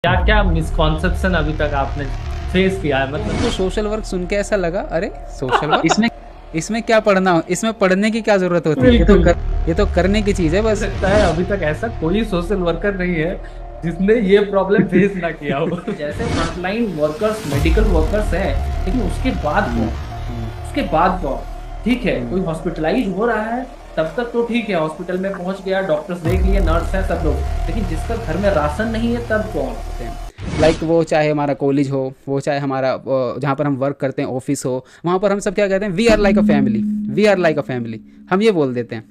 क्या क्या मिसकॉन्सेप्शन अभी तक आपने फेस किया है मतलब। तो सोशल वर्क सुन के ऐसा लगा, अरे सोशल वर्क इसमें इसमें क्या पढ़ना हो, इसमें पढ़ने की क्या जरूरत होती है, बिल्कुल। ये तो करने की चीज है मुझे बस। लगता है अभी तक ऐसा कोई सोशल वर्कर नहीं है जिसने ये प्रॉब्लम फेस ना किया हो। जैसे फ्रंटलाइन वर्कर्स मेडिकल वर्कर्स हैं, लेकिन उसके बाद हम्म, कौन, उसके बाद कौन। ठीक है, कोई हॉस्पिटलाइज हो रहा है तब तक तो ठीक है, हॉस्पिटल में पहुंच गया, डॉक्टर्स देख लिए, नर्स है सब लोग, लेकिन जिसका घर में राशन नहीं है तब कौन। लाइक वो चाहे हमारा कॉलेज हो, वो चाहे हमारा जहाँ पर हम वर्क करते हैं ऑफिस हो, वहाँ पर हम सब क्या कहते हैं, we are like a family, we are like a family, हम ये बोल देते हैं,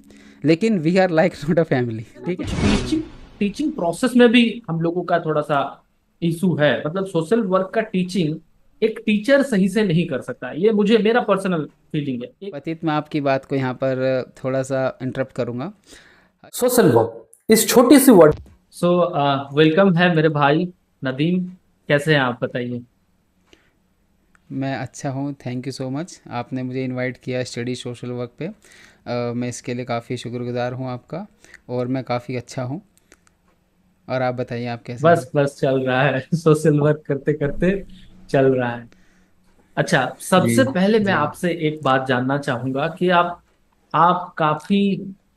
लेकिन we are like not a family. ठीक कुछ है। टीचिंग टीचिंग प्रोसेस में भी हम लोगों का थोड़ा सा इशू है, मतलब सोशल वर्क का टीचिंग एक टीचर सही से नहीं कर सकता, ये मुझे मेरा पर्सनल फीलिंग है। एक पतित, मैं आपकी बात को यहाँ पर थोड़ा सा इंटरप्ट करूँगा। सोशल वर्क इस छोटी सी वर्ड। सो वेलकम है मेरे भाई नदीम, कैसे हैं आप बताइए। मैं अच्छा हूँ, थैंक यू सो मच, आपने मुझे इनवाइट किया स्टडी सोशल वर्क पे। मैं इसके लिए काफ़ी शुक्रगुजार हूँ आपका, और मैं काफ़ी अच्छा हूँ। और आप बताइए, आप कैसे हैं? बस बस चल रहा है सोशल वर्क करते करते चल रहा है। अच्छा, जी सबसे पहले मैं जी। आपसे एक बात जानना चाहूंगा कि आप काफी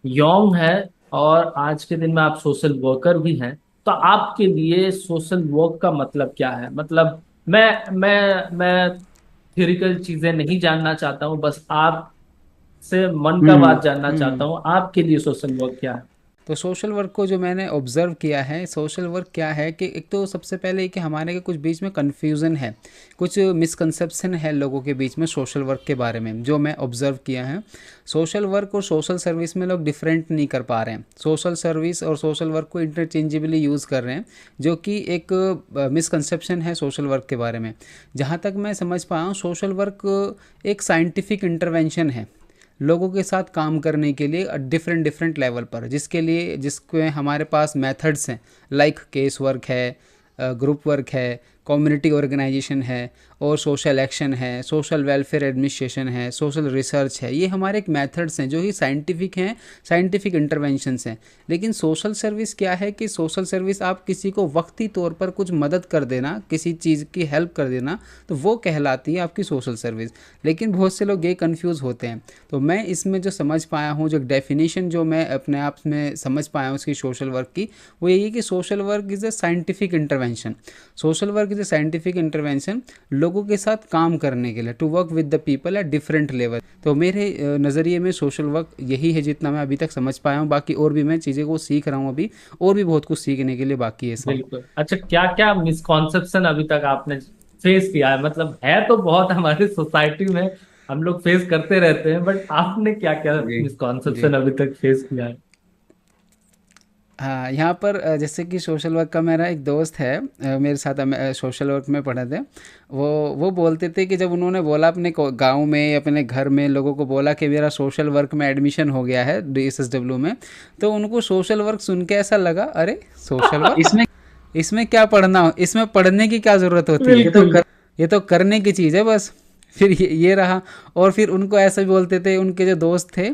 यंग हैं और आज के दिन में आप सोशल वर्कर भी हैं, तो आपके लिए सोशल वर्क का मतलब क्या है, मतलब मैं थ्योरिकल चीजें नहीं जानना चाहता हूँ, बस आप से मन का हम्म बात जानना चाहता हम्म। हूँ, आपके लिए सोशल वर्क क्या है। तो सोशल वर्क को जो मैंने ऑब्ज़र्व किया है, सोशल वर्क क्या है कि एक तो सबसे पहले कि हमारे के कुछ बीच में कन्फ्यूज़न है, कुछ मिसकंसेप्शन है लोगों के बीच में सोशल वर्क के बारे में, जो मैं ऑब्ज़र्व किया है। सोशल वर्क और सोशल सर्विस में लोग डिफरेंट नहीं कर पा रहे हैं, सोशल सर्विस और सोशल वर्क को इंटरचेंजेबली यूज़ कर रहे हैं, जो कि एक मिसकंसेप्शन है सोशल वर्क के बारे में। जहाँ तक मैं समझ पाया हूँ, सोशल वर्क एक साइंटिफिक इंटरवेंशन है लोगों के साथ काम करने के लिए डिफरेंट डिफरेंट लेवल पर, जिसके लिए जिसके हमारे पास मेथड्स हैं, लाइक केस वर्क है, ग्रुप वर्क है, कम्युनिटी ऑर्गेनाइजेशन है, और सोशल एक्शन है, सोशल वेलफेयर एडमिनिस्ट्रेशन है, सोशल रिसर्च है। ये हमारे एक मेथड्स हैं जो कि साइंटिफिक हैं, साइंटिफिक इंटरवेंशंस हैं। लेकिन सोशल सर्विस क्या है कि सोशल सर्विस आप किसी को वक्ती तौर पर कुछ मदद कर देना, किसी चीज़ की हेल्प कर देना, तो वो कहलाती है आपकी सोशल सर्विस। लेकिन बहुत से लोग ये कन्फ्यूज़ होते हैं। तो मैं इसमें जो समझ पाया हूँ, जो डेफिनेशन जो मैं अपने आप में समझ पाया हूँ इसकी सोशल वर्क की, वो यही है कि social work is a scientific intervention. Social work is a scientific intervention लोगों के साथ काम करने के लिए, to work with the people at different level. तो मेरे नज़रिए में सोशल वर्क यही है, जितना मैं अभी तक समझ पाया हूँ। बाकी और भी मैं चीज़ें को सीख रहा हूँ अभी, और भी बहुत कुछ सीखने के लिए बाकी है इसमें। बिल्कुल। अच्छा, क्या क्या मिसकॉन्सेप्शन अभी तक आपने फेस किया है, मतलब है तो बहुत हमारी सोसाइटी में, हम लोग फेस करते रहते हैं, बट आपने क्या क्या जी जी। मिसकॉन्सेप्शन अभी तक फेस किया है। हाँ, यहाँ पर जैसे कि सोशल वर्क का मेरा एक दोस्त है, मेरे साथ सोशल वर्क में पढ़े थे। वो बोलते थे कि जब उन्होंने बोला अपने गांव में, अपने घर में लोगों को बोला कि मेरा सोशल वर्क में एडमिशन हो गया है DSSW में, तो उनको सोशल वर्क सुन के ऐसा लगा, अरे सोशल वर्क इसमें इसमें क्या पढ़ना हो, इसमें पढ़ने की क्या ज़रूरत होती है, बिल्कुल। ये तो करने की चीज़ है बस। फिर ये रहा। और फिर उनको ऐसे भी बोलते थे, उनके जो दोस्त थे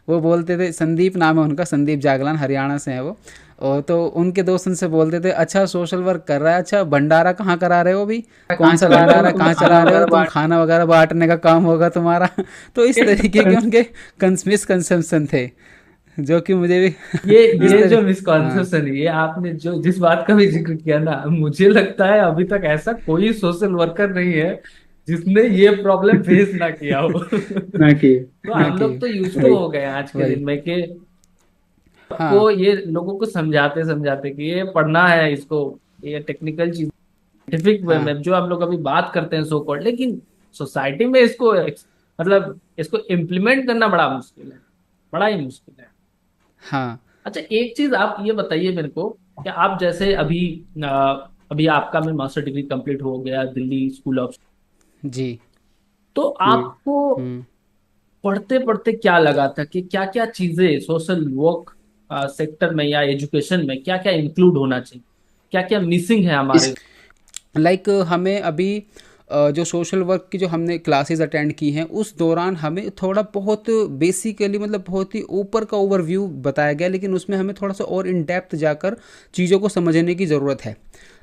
वो बोलते थे, संदीप नाम है उनका, संदीप जागलान, हरियाणा से हैं वो। और तो उनके दोस्त उनसे बोलते थे, अच्छा सोशल वर्क कर रहा है, अच्छा भंडारा कहाँ करा रहे हो अभी, कौन कहाँ सा चला रहे हो भंडारा तुम, कहाँ खाना चला रहे हो वगैरह तुम, बांट। खाना वगैरह बांटने का काम होगा तुम्हारा। तो इस तरीके के उनके मिसकंसेप्शन थे, जो कि मुझे भी ये इस ये जो तरह। हाँ मिसकॉन्सेप्शन है, ये आपने जो जिस बात का भी जिक्र किया ना, मुझे लगता है अभी तक ऐसा कोई सोशल वर्कर नहीं है जिसने ये प्रॉब्लम फेस ना किया हो। ना कि तो ना हम कि लोग तो यूज टू वही। हो गए हैं आज के वही। दिन में कि हाँ आपको ये लोगों को समझाते समझाते कि ये पढ़ना है इसको, ये टेक्निकल चीज साइंटिफिक वे हाँ में जो हम लोग अभी बात करते हैं सो कॉल्ड, लेकिन सोसाइटी में इसको मतलब इसको इम्प्लीमेंट करना बड़ा मुश्किल है, बड़ा ही मुश्किल है। हाँ। अच्छा, एक चीज आप ये बताइए मेरे को कि आप जैसे अभी आपका में मास्टर डिग्री कंप्लीट हो गया दिल्ली स्कूल ऑफ, जी। तो जी आपको हम्म। पढ़ते पढ़ते क्या लगा था कि क्या क्या चीजें सोशल वर्क सेक्टर में या एजुकेशन में क्या क्या इंक्लूड होना चाहिए, क्या क्या मिसिंग है इस हमारे। लाइक हमें अभी जो सोशल वर्क की जो हमने क्लासेस अटेंड की हैं, उस दौरान हमें थोड़ा बहुत बेसिकली, मतलब बहुत ही ऊपर का ओवरव्यू बताया गया, लेकिन उसमें हमें थोड़ा सा और इन डेप्थ जाकर चीज़ों को समझने की ज़रूरत है।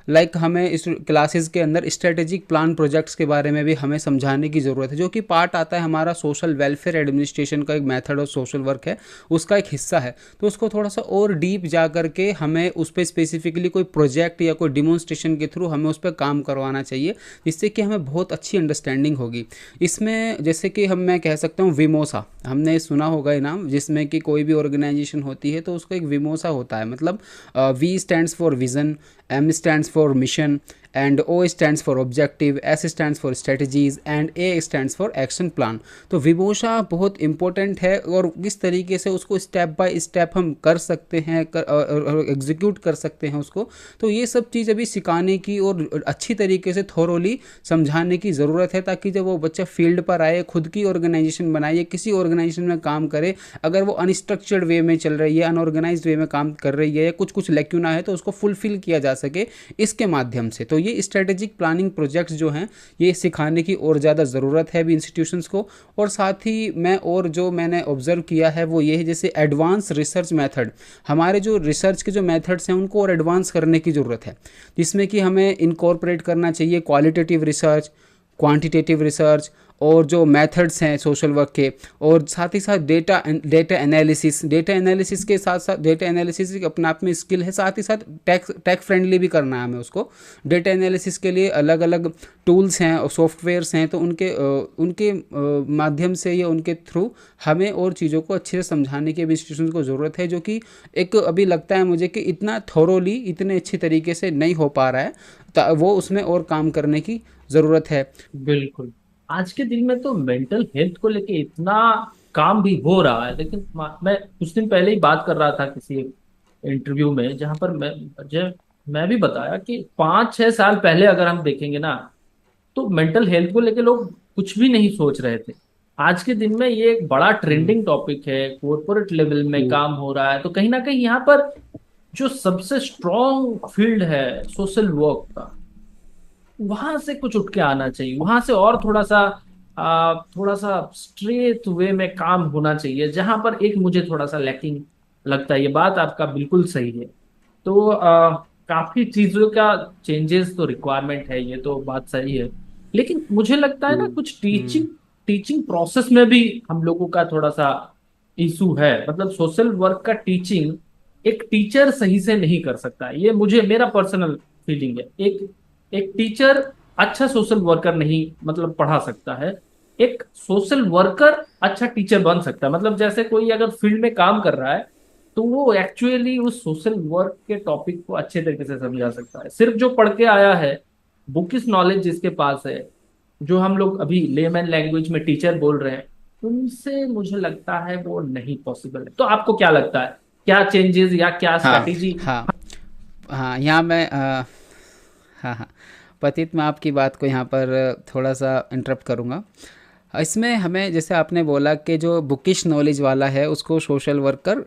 लाइक हमें इस क्लासेस के अंदर स्ट्रेटेजिक प्लान प्रोजेक्ट्स के बारे में भी हमें समझाने की ज़रूरत है, जो कि पार्ट आता है हमारा सोशल वेलफेयर एडमिनिस्ट्रेशन का एक मेथड ऑफ सोशल वर्क है, उसका एक हिस्सा है। तो उसको थोड़ा सा और डीप जा करके हमें उस पर स्पेसिफिकली कोई प्रोजेक्ट या कोई डिमॉन्स्ट्रेशन के थ्रू हमें उस पर काम करवाना चाहिए, जिससे कि हमें बहुत अच्छी अंडरस्टैंडिंग होगी। इसमें जैसे कि मैं कह सकता हूँ विमोसा, हमने सुना होगा ये नाम, जिसमें कि कोई भी ऑर्गेनाइजेशन होती है तो उसको एक विमोसा होता है, मतलब V stands for vision, M stands for mission, and O stands for objective, S stands for strategies, and A stands for action plan. तो विमोशा बहुत इंपॉर्टेंट है, और किस तरीके से उसको स्टेप बाय स्टेप हम कर सकते हैं, और एग्जीक्यूट कर सकते हैं उसको, तो ये सब चीज़ अभी सिखाने की और अच्छी तरीके से थोरोली समझाने की ज़रूरत है, ताकि जब वो बच्चा फील्ड पर आए, खुद की ऑर्गेनाइजेशन बनाए, किसी ऑर्गेनाइजेशन में काम करे, अगर वो अनस्ट्रक्चर्ड वे में चल रही है, अनऑर्गेनाइज्ड वे में काम कर रही है, या कुछ कुछ लैक्यूना है, तो उसको फुलफिल किया जा सके इसके माध्यम से। तो ये स्ट्रेटेजिक प्लानिंग प्रोजेक्ट्स जो हैं, ये सिखाने की और ज़्यादा ज़रूरत है अभी इंस्टीट्यूशंस को। और साथ ही मैं और जो मैंने ऑब्जर्व किया है वो ये है, जैसे एडवांस रिसर्च मेथड, हमारे जो रिसर्च के जो मेथड्स हैं उनको और एडवांस करने की ज़रूरत है, जिसमें कि हमें इनकॉर्पोरेट करना चाहिए क्वालिटेटिव रिसर्च, क्वांटिटेटिव रिसर्च, और जो मेथड्स हैं सोशल वर्क के, और साथ ही साथ डेटा एनालिसिस के साथ साथ, डेटा एनालिसिस अपने आप में स्किल है, साथ ही साथ टेक फ्रेंडली भी करना है हमें उसको। डेटा एनालिसिस के लिए अलग अलग टूल्स हैं और सॉफ्टवेयर्स हैं, तो उनके माध्यम से या उनके थ्रू हमें और चीज़ों को अच्छे से समझाने की इंस्टीट्यूशन को ज़रूरत है, जो कि एक अभी लगता है मुझे कि इतना थोरोली, इतने अच्छी तरीके से नहीं हो पा रहा है, वो उसमें और काम करने की ज़रूरत है। बिल्कुल। आज के दिन में तो मेंटल हेल्थ को लेके इतना काम भी हो रहा है, लेकिन मैं कुछ दिन पहले ही बात कर रहा था किसी इंटरव्यू में, जहां पर मैं भी बताया कि 5-6 साल पहले अगर हम देखेंगे ना, तो मेंटल हेल्थ को लेके लोग कुछ भी नहीं सोच रहे थे। आज के दिन में ये एक बड़ा ट्रेंडिंग टॉपिक है, कॉर्पोरेट लेवल में काम हो रहा है। तो कहीं ना कहीं यहाँ पर जो सबसे स्ट्रॉन्ग फील्ड है सोशल वर्क का, वहां से कुछ उठ के आना चाहिए, वहां से और थोड़ा सा स्ट्रेट वे में काम होना चाहिए, जहां पर एक मुझे थोड़ा सा लैकिंग लगता है। ये बात आपका बिल्कुल सही है। तो काफी चीजों का चेंजेस तो रिक्वायरमेंट है, ये तो बात सही है। लेकिन मुझे लगता है ना, कुछ टीचिंग टीचिंग प्रोसेस में भी हम लोगों का थोड़ा सा इशू है। मतलब सोशल वर्क का टीचिंग एक टीचर सही से नहीं कर सकता, ये मुझे मेरा पर्सनल फीलिंग है। एक एक टीचर अच्छा सोशल वर्कर नहीं मतलब पढ़ा सकता है। एक सोशल वर्कर अच्छा टीचर बन सकता है। मतलब जैसे कोई अगर फील्ड में काम कर रहा है, तो वो एक्चुअली उस सोशल वर्क के टॉपिक को अच्छे तरीके से समझा सकता है। सिर्फ जो पढ़ के आया है, बुकिश नॉलेज जिसके पास है, जो हम लोग अभी लेमैन लैंग्वेज में टीचर बोल रहे हैं, उनसे मुझे लगता है वो नहीं पॉसिबल है। तो आपको क्या लगता है, क्या चेंजेस या क्या हाँ स्ट्रैटेजी? हाँ हाँ, यहाँ मैं हाँ हाँ, पतित, मैं आपकी बात को यहाँ पर थोड़ा सा इंटरप्ट करूँगा। इसमें हमें, जैसे आपने बोला कि जो बुकिश नॉलेज वाला है उसको सोशल वर्कर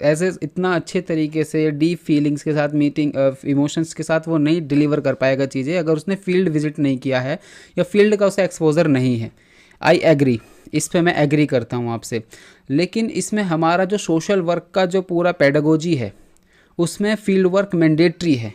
एज ए इतना अच्छे तरीके से डीप फीलिंग्स के साथ, मीटिंग इमोशंस के साथ वो नहीं डिलीवर कर पाएगा चीज़ें, अगर उसने फील्ड विजिट नहीं किया है या फील्ड का उसे एक्सपोजर नहीं है। आई एग्री, इस पे मैं एग्री करता हूँ आपसे। लेकिन इसमें हमारा जो सोशल वर्क का जो पूरा पेडागोजी है, उसमें फील्ड वर्क मैंडेटरी है।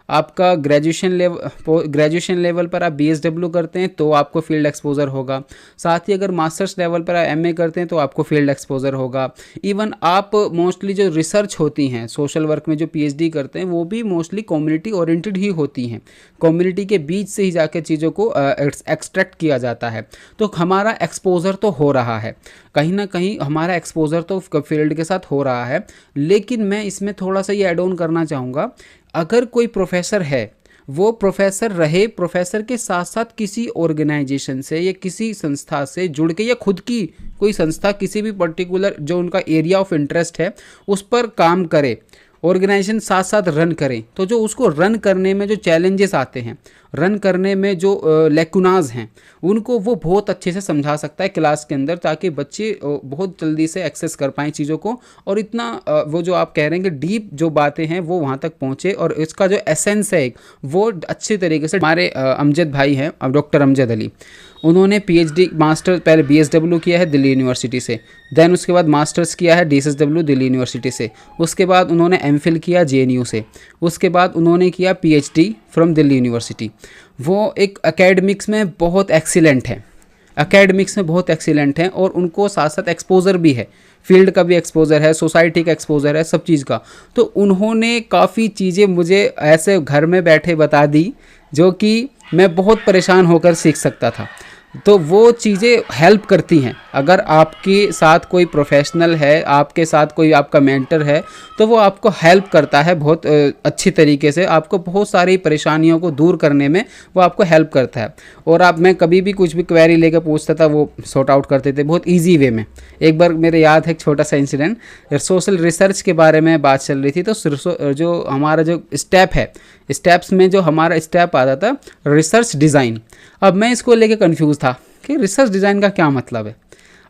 आपका ग्रेजुएशन लेवल पर आप बीएसडब्ल्यू करते हैं तो आपको फील्ड एक्सपोजर होगा, साथ ही अगर मास्टर्स लेवल पर आप एमए करते हैं तो आपको फील्ड एक्सपोजर होगा। इवन आप मोस्टली जो रिसर्च होती हैं सोशल वर्क में, जो पीएचडी करते हैं, वो भी मोस्टली कम्युनिटी ओरिएंटेड ही होती हैं। कम्युनिटी के बीच से ही जाके चीज़ों को एक्सट्रैक्ट किया जाता है। तो हमारा एक्सपोजर तो हो रहा है, कहीं ना कहीं हमारा एक्सपोजर तो फील्ड के साथ हो रहा है। लेकिन मैं इसमें थोड़ा सा ये ऐड ऑन करना चाहूँगा, अगर कोई प्रोफेसर है, वो प्रोफेसर रहे, प्रोफेसर के साथ साथ किसी ऑर्गेनाइजेशन से या किसी संस्था से जुड़ के, या खुद की कोई संस्था किसी भी पर्टिकुलर जो उनका एरिया ऑफ इंटरेस्ट है उस पर काम करे, ऑर्गेनाइजेशन साथ साथ रन करें। तो जो उसको रन करने में जो चैलेंजेस आते हैं, रन करने में जो लेकुनाज हैं उनको वो बहुत अच्छे से समझा सकता है क्लास के अंदर, ताकि बच्चे बहुत जल्दी से एक्सेस कर पाएँ चीज़ों को, और इतना वो जो आप कह रहे हैं कि डीप जो बातें हैं वो वहाँ तक पहुँचे, और इसका जो एसेंस है एक वो अच्छे तरीके से हमारे अमजद भाई हैं, अब डॉक्टर अमजद अली, उन्होंने पीएचडी मास्टर पहले बीएसडब्ल्यू किया है दिल्ली यूनिवर्सिटी से, देन उसके बाद मास्टर्स किया है डीएसडब्ल्यू दिल्ली यूनिवर्सिटी से, उसके बाद उन्होंने एमफिल किया जेएनयू से, उसके बाद उन्होंने किया पीएचडी फ्रॉम दिल्ली यूनिवर्सिटी। वो एक एकेडमिक्स में बहुत एक्सीलेंट है, एकेडमिक्स में बहुत एक्सीलेंट हैं, और उनको साथ साथ एक्सपोज़र भी है, फील्ड का भी एक्सपोज़र है, सोसाइटी का एक्सपोज़र है, सब चीज़ का। तो उन्होंने काफ़ी चीज़ें मुझे ऐसे घर में बैठे बता दी जो कि मैं बहुत परेशान होकर सीख सकता था। तो वो चीज़ें हेल्प करती हैं। अगर आपके साथ कोई प्रोफेशनल है, आपके साथ कोई आपका मेंटर है, तो वो आपको हेल्प करता है बहुत अच्छी तरीके से, आपको बहुत सारी परेशानियों को दूर करने में वो आपको हेल्प करता है। और आप मैं कभी भी कुछ भी क्वेरी लेकर पूछता था, वो सॉर्ट आउट करते थे बहुत ईजी वे में। एक बार मेरे याद है एक छोटा सा इंसिडेंट, सोशल रिसर्च के बारे में बात चल रही थी, तो जो हमारा जो स्टेप है, स्टेप्स में जो हमारा स्टेप आता था रिसर्च डिज़ाइन। अब मैं इसको लेके कंफ्यूज था कि रिसर्च डिज़ाइन का क्या मतलब है।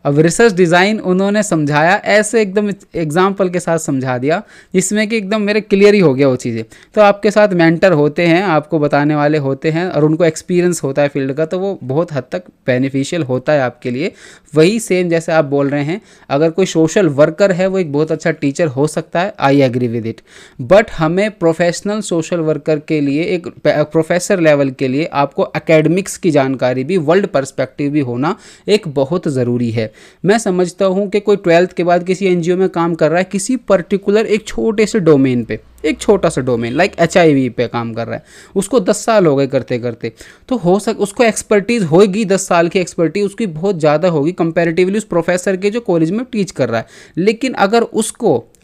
अब रिसर्च डिज़ाइन उन्होंने समझाया ऐसे एकदम एग्जाम्पल के साथ समझा दिया, जिसमें कि एकदम मेरे क्लियर ही हो गया वो चीज़ें। तो आपके साथ मेंटर होते हैं, आपको बताने वाले होते हैं, और उनको एक्सपीरियंस होता है फील्ड का, तो वो बहुत हद तक बेनिफिशियल होता है आपके लिए। वही सेम जैसे आप बोल रहे हैं, अगर कोई सोशल वर्कर है वो एक बहुत अच्छा टीचर हो सकता है, I agree with it, but हमें प्रोफेशनल सोशल वर्कर के लिए, एक प्रोफेसर लेवल के लिए आपको एकेडमिक्स की जानकारी भी, वर्ल्ड पर्सपेक्टिव भी होना एक बहुत ज़रूरी है। मैं समझता हूं कि कोई 12th के बाद किसी एनजीओ में काम कर रहा है, किसी पर्टिकुलर एक छोटे से डोमेन पे, एक छोटा सा डोमेन लाइक एचआईवी पे काम कर रहा है, उसको 10 साल हो गए करते करते, तो उसको एक्सपर्टीज़ होगी, 10 साल की एक्सपर्टीज उसकी बहुत ज़्यादा होगी कंपैरेटिवली उस प्रोफेसर के जो कॉलेज में टीच कर रहा है। लेकिन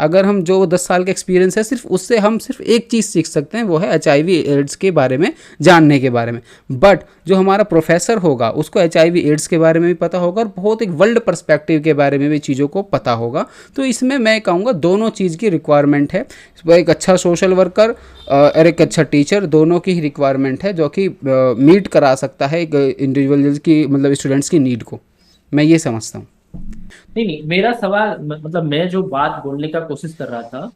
अगर हम जो 10 साल का एक्सपीरियंस है, सिर्फ उससे हम सिर्फ एक चीज़ सीख सकते हैं, वो है एचआईवी एड्स के बारे में जानने के बारे में। बट जो हमारा प्रोफेसर होगा उसको एचआईवी एड्स के बारे में भी पता होगा, और बहुत एक वर्ल्ड पर्सपेक्टिव के बारे में भी चीज़ों को पता होगा। तो इसमें मैं कहूँगा दोनों चीज़ की रिक्वायरमेंट है, एक अच्छा सोशल वर्कर और एक अच्छा टीचर, दोनों की ही रिक्वायरमेंट है, जो कि मीट करा सकता है एक इंडिविजुअल्स की, मतलब स्टूडेंट्स की नीड को। मैं ये समझता हूँ। नहीं नहीं, मेरा सवाल मतलब मैं जो बात बोलने का कोशिश कर रहा था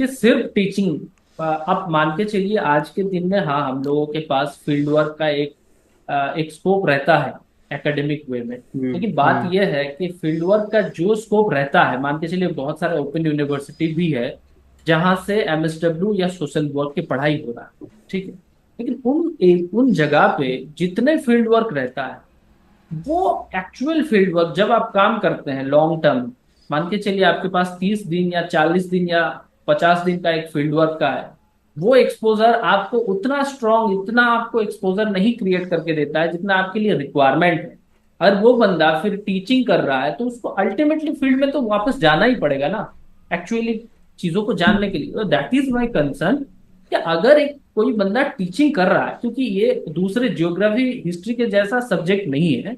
कि सिर्फ टीचिंग, आप मान के चलिए आज के दिन में, हाँ हम लोगों के पास फील्ड वर्क का एक स्कोप रहता है एकेडमिक वे में। लेकिन बात यह है कि फील्ड वर्क का जो स्कोप रहता है, मान के चलिए बहुत सारे ओपन यूनिवर्सिटी भी है जहां से एमएसडब्ल्यू या सोशल वर्क की पढ़ाई हो रहा है, ठीक है। लेकिन उन जगह पे जितने फील्ड वर्क रहता है, वो एक्चुअल फील्ड वर्क जब आप काम करते हैं लॉन्ग टर्म, मान के चलिए आपके पास 30 दिन या 40 दिन या 50 दिन का एक फील्ड वर्क का है, वो एक्सपोजर आपको उतना स्ट्रांग, इतना आपको एक्सपोजर नहीं क्रिएट करके देता है जितना आपके लिए रिक्वायरमेंट है। अगर वो बंदा फिर टीचिंग कर रहा है तो उसको अल्टीमेटली फील्ड में तो वापस जाना ही पड़ेगा ना, एक्चुअली चीजों को जानने के लिए। दैट इज माई कंसर्न कि अगर एक कोई बंदा टीचिंग कर रहा है, क्योंकि ये दूसरे ज्योग्राफी हिस्ट्री के जैसा सब्जेक्ट नहीं है,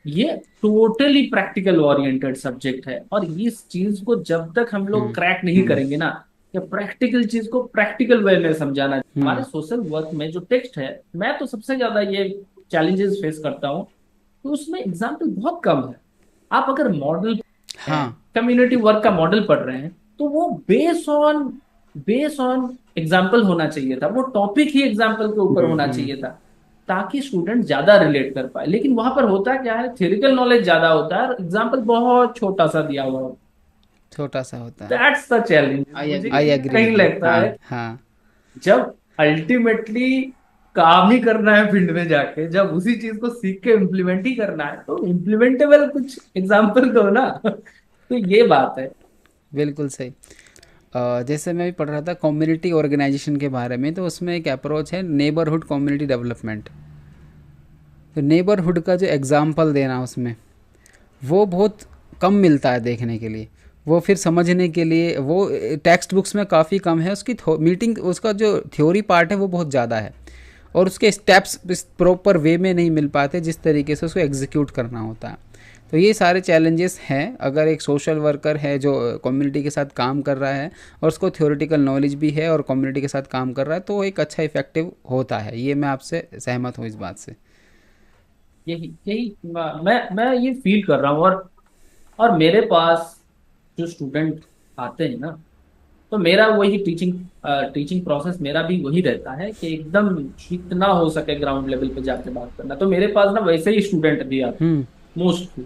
ये टोटली प्रैक्टिकल ओरिएंटेड सब्जेक्ट है। और इस चीज को जब तक हम लोग क्रैक नहीं करेंगे ना, या प्रैक्टिकल चीज को प्रैक्टिकल वे में समझाना, हमारे सोशल वर्क में जो टेक्स्ट है, मैं तो सबसे ज्यादा ये चैलेंजेस फेस करता हूँ तो उसमें एग्जाम्पल बहुत कम है। आप अगर मॉडल, हाँ, कम्युनिटी वर्क का मॉडल पढ़ रहे हैं, तो वो बेस ऑन एग्जाम्पल होना चाहिए था, वो टॉपिक ही एग्जाम्पल के ऊपर होना चाहिए था, ताकि स्टूडेंट ज्यादा रिलेट कर पाए। लेकिन वहां पर होता क्या है, थ्योरिकल नॉलेज ज्यादा होता है, एग्जाम्पल बहुत छोटा सा दिया हुआ होता छोटा सा होता है। है। That's the challenge. मुझे आई एग्री कहीं विद यू। लगता हाँ है हाँ। जब अल्टीमेटली काम ही करना है फील्ड में जाके, जब उसी चीज को सीख के इम्प्लीमेंट ही करना है, तो इम्प्लीमेंटेबल कुछ एग्जाम्पल दो ना। तो ये बात है। बिल्कुल सही। जैसे मैं भी पढ़ रहा था कम्युनिटी ऑर्गेनाइजेशन के बारे में, तो उसमें एक अप्रोच है नेबरहुड कम्युनिटी डेवलपमेंट। तो नेबरहुड का जो एग्ज़ाम्पल देना उसमें, वो बहुत कम मिलता है देखने के लिए, वो फिर समझने के लिए वो टेक्स्ट बुक्स में काफ़ी कम है। उसकी मीटिंग, उसका जो थ्योरी पार्ट है वो बहुत ज़्यादा है, और उसके स्टेप्स प्रॉपर वे में नहीं मिल पाते जिस तरीके से उसको एग्जीक्यूट करना होता है। तो ये सारे चैलेंजेस हैं अगर एक सोशल वर्कर है जो कम्युनिटी के साथ काम कर रहा है और उसको थ्योरेटिकल नॉलेज भी है और कम्युनिटी के साथ काम कर रहा है, तो वो एक अच्छा इफेक्टिव होता है। ये मैं आपसे सहमत हूँ इस बात से। यही यही मैं ये फील कर रहा हूँ। और मेरे पास जो स्टूडेंट आते हैं ना, तो मेरा वही टीचिंग प्रोसेस मेरा भी वही रहता है कि एकदम जितना हो सके ग्राउंड लेवल पे जाके बात करना। तो मेरे पास ना वैसे ही स्टूडेंट भी आते हम्म। हैं मोस्टली,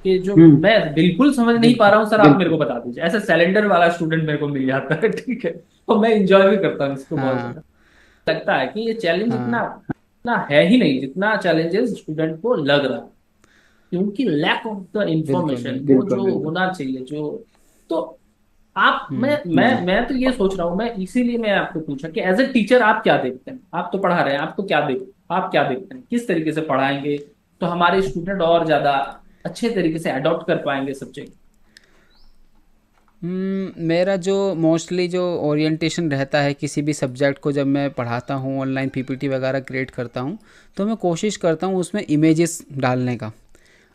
कि जो मैं बिल्कुल समझ नहीं पा बिल्कुल। रहा हूँ, सर आप मेरे को बता दीजिए। ऐसा सिलेंडर वाला स्टूडेंट मेरे को मिल जाता है, ठीक है। और मैं इंजॉय भी करता हूँ इसको बहुत हाँ। ज्यादा। लगता है कि ये चैलेंज इतना हाँ। इतना है ही नहीं जितना चैलेंजेस स्टूडेंट को लग रहा है, क्योंकि लैक ऑफ द बिल्कुल इंफॉर्मेशन वो बिल्कुल। जो होना चाहिए जो। तो आप मैं तो ये सोच रहा हूँ, मैं इसीलिए मैं आपको पूछा कि एज ए टीचर आप क्या देखते हैं। आप तो पढ़ा रहे हैं, आप क्या देखते हैं, किस तरीके से पढ़ाएंगे तो हमारे स्टूडेंट और ज्यादा अच्छे तरीके से अडॉप्ट कर पाएंगे सब्जेक्ट। मेरा जो मोस्टली जो ओरिएंटेशन रहता है किसी भी सब्जेक्ट को, जब मैं पढ़ाता हूँ ऑनलाइन पीपीटी वगैरह क्रिएट करता हूँ, तो मैं कोशिश करता हूँ उसमें इमेजेस डालने का।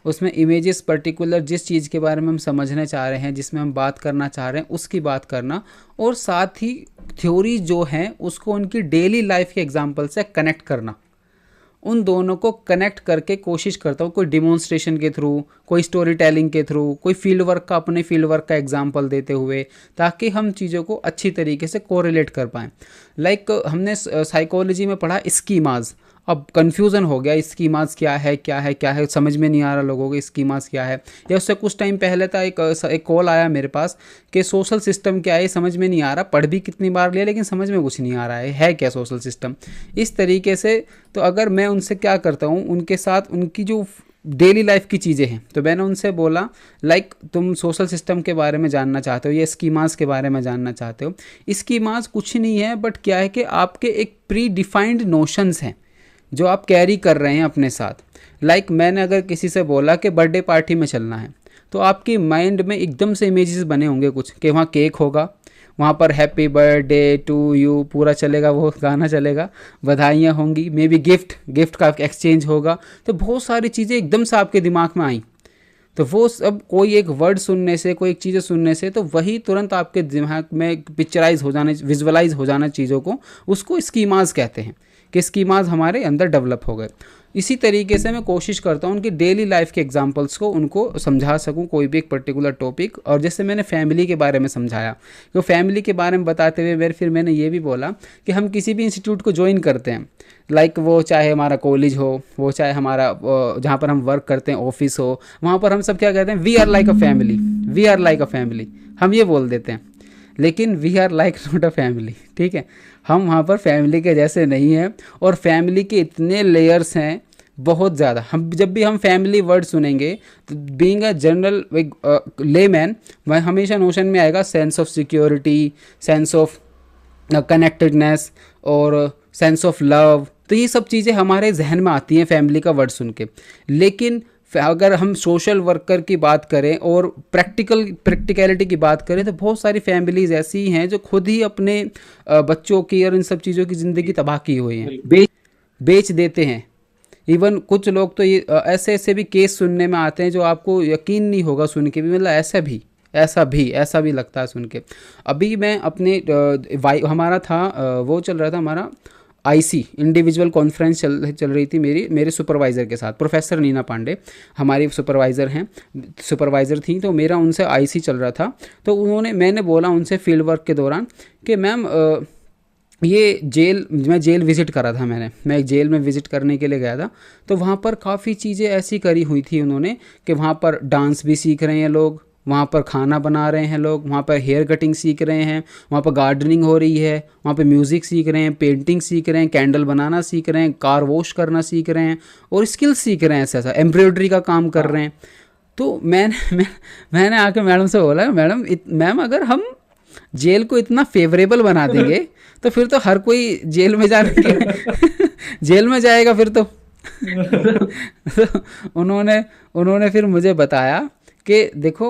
उसमें इमेजेस पर्टिकुलर जिस चीज़ के बारे में हम समझना चाह रहे हैं, जिसमें हम बात करना चाह रहे हैं, उसकी बात करना, और साथ ही थ्योरी जो हैं उसको उनकी डेली लाइफ के एग्जाम्पल से कनेक्ट करना। उन दोनों को कनेक्ट करके कोशिश करता हूँ, कोई डिमॉन्स्ट्रेशन के थ्रू, कोई स्टोरी टेलिंग के थ्रू, कोई फील्ड वर्क का, अपने फील्ड वर्क का एग्जांपल देते हुए, ताकि हम चीज़ों को अच्छी तरीके से कोरिलेट कर पाएँ। लाइक हमने साइकोलॉजी में पढ़ा स्कीमाज। अब कन्फ्यूज़न हो गया, स्कीमाज क्या है क्या है क्या है, समझ में नहीं आ रहा लोगों को स्कीमाज क्या है। या उससे कुछ टाइम पहले था एक कॉल आया मेरे पास कि सोशल सिस्टम क्या है, समझ में नहीं आ रहा, पढ़ भी कितनी बार लिया लेकिन समझ में कुछ नहीं आ रहा है क्या सोशल सिस्टम, इस तरीके से। तो अगर मैं उनसे क्या करता हूँ, उनके साथ उनकी जो डेली लाइफ की चीज़ें हैं, तो मैंने उनसे बोला लाइक तुम सोशल सिस्टम के बारे में जानना चाहते हो या स्कीमास के बारे में जानना चाहते हो। स्कीमास कुछ नहीं है बट क्या है कि आपके एक प्री डिफाइंड नोशंस हैं जो आप कैरी कर रहे हैं अपने साथ। लाइक मैंने अगर किसी से बोला कि बर्थडे पार्टी में चलना है, तो आपकी माइंड में एकदम से इमेजेस बने होंगे कुछ, कि वहाँ केक होगा, वहाँ पर हैप्पी बर्थडे टू यू पूरा चलेगा, वो गाना चलेगा, बधाइयाँ होंगी, मे बी गिफ्ट का एक्सचेंज होगा। तो बहुत सारी चीज़ें एकदम से आपके दिमाग में आई। तो वो सब कोई एक वर्ड सुनने से, कोई एक चीज़ें सुनने से, तो वही तुरंत आपके दिमाग में पिक्चराइज हो जाने, विजुअलाइज हो जाना चीज़ों को, उसको स्कीमाज कहते हैं कि स्कीमाज हमारे अंदर डेवलप हो गए। इसी तरीके से मैं कोशिश करता हूँ उनकी डेली लाइफ के एग्जांपल्स को उनको समझा सकूँ, कोई भी एक पर्टिकुलर टॉपिक। और जैसे मैंने फैमिली के बारे में समझाया, तो फैमिली के बारे में बताते हुए फिर मैंने ये भी बोला कि हम किसी भी इंस्टीट्यूट को ज्वाइन करते हैं, लाइक वो चाहे हमारा कॉलेज हो, वो चाहे हमारा जहाँ पर हम वर्क करते हैं ऑफिस हो, वहाँ पर हम सब क्या कहते हैं, we are like a family, we are like a family, हम ये बोल देते हैं। लेकिन we are like not a family, ठीक है। हम वहाँ पर फैमिली के जैसे नहीं हैं, और फैमिली के इतने लेयर्स हैं बहुत ज़्यादा। हम जब भी हम फैमिली वर्ड सुनेंगे, तो बीइंग अ जनरल लेमैन, वह हमेशा नोशन में आएगा sense of security, sense of connectedness और सेंस ऑफ लव। तो ये सब चीज़ें हमारे जहन में आती हैं फैमिली का वर्ड सुन के। लेकिन अगर हम सोशल वर्कर की बात करें और प्रैक्टिकलिटी की बात करें, तो बहुत सारी फैमिलीज ऐसी हैं जो खुद ही अपने बच्चों की और इन सब चीज़ों की ज़िंदगी तबाह की हुई हैं, बेच देते हैं। इवन कुछ लोग तो ये ऐसे ऐसे भी केस सुनने में आते हैं जो आपको यकीन नहीं होगा सुन के भी, मतलब ऐसा भी लगता है सुन के। अभी मैं अपने हमारा था वो चल रहा था हमारा आईसी इंडिविजुअल कॉन्फ्रेंस चल रही थी मेरे सुपरवाइज़र के साथ, प्रोफेसर नीना पांडे हमारी सुपरवाइज़र थी। तो मेरा उनसे आईसी चल रहा था। तो मैंने बोला उनसे फील्ड वर्क के दौरान कि मैम मैं जेल विज़िट करा था, मैं एक जेल में विज़िट करने के लिए गया था। तो वहाँ पर काफ़ी चीज़ें ऐसी करी हुई थी उन्होंने कि वहाँ पर डांस भी सीख रहे हैं लोग, वहाँ पर खाना बना रहे हैं लोग, वहाँ पर हेयर कटिंग सीख रहे हैं, वहाँ पर गार्डनिंग हो रही है, वहाँ पर म्यूज़िक सीख रहे हैं, पेंटिंग सीख रहे हैं, कैंडल बनाना सीख रहे हैं, कार वॉश करना सीख रहे हैं, और स्किल्स सीख रहे हैं, ऐसा एम्ब्रॉयडरी का काम कर रहे हैं। तो मैंने आके मैडम से बोला, मैम अगर हम जेल को इतना फेवरेबल बना देंगे तो फिर तो हर कोई जेल में जेल में जाएगा फिर तो। उन्होंने फिर मुझे बताया कि देखो,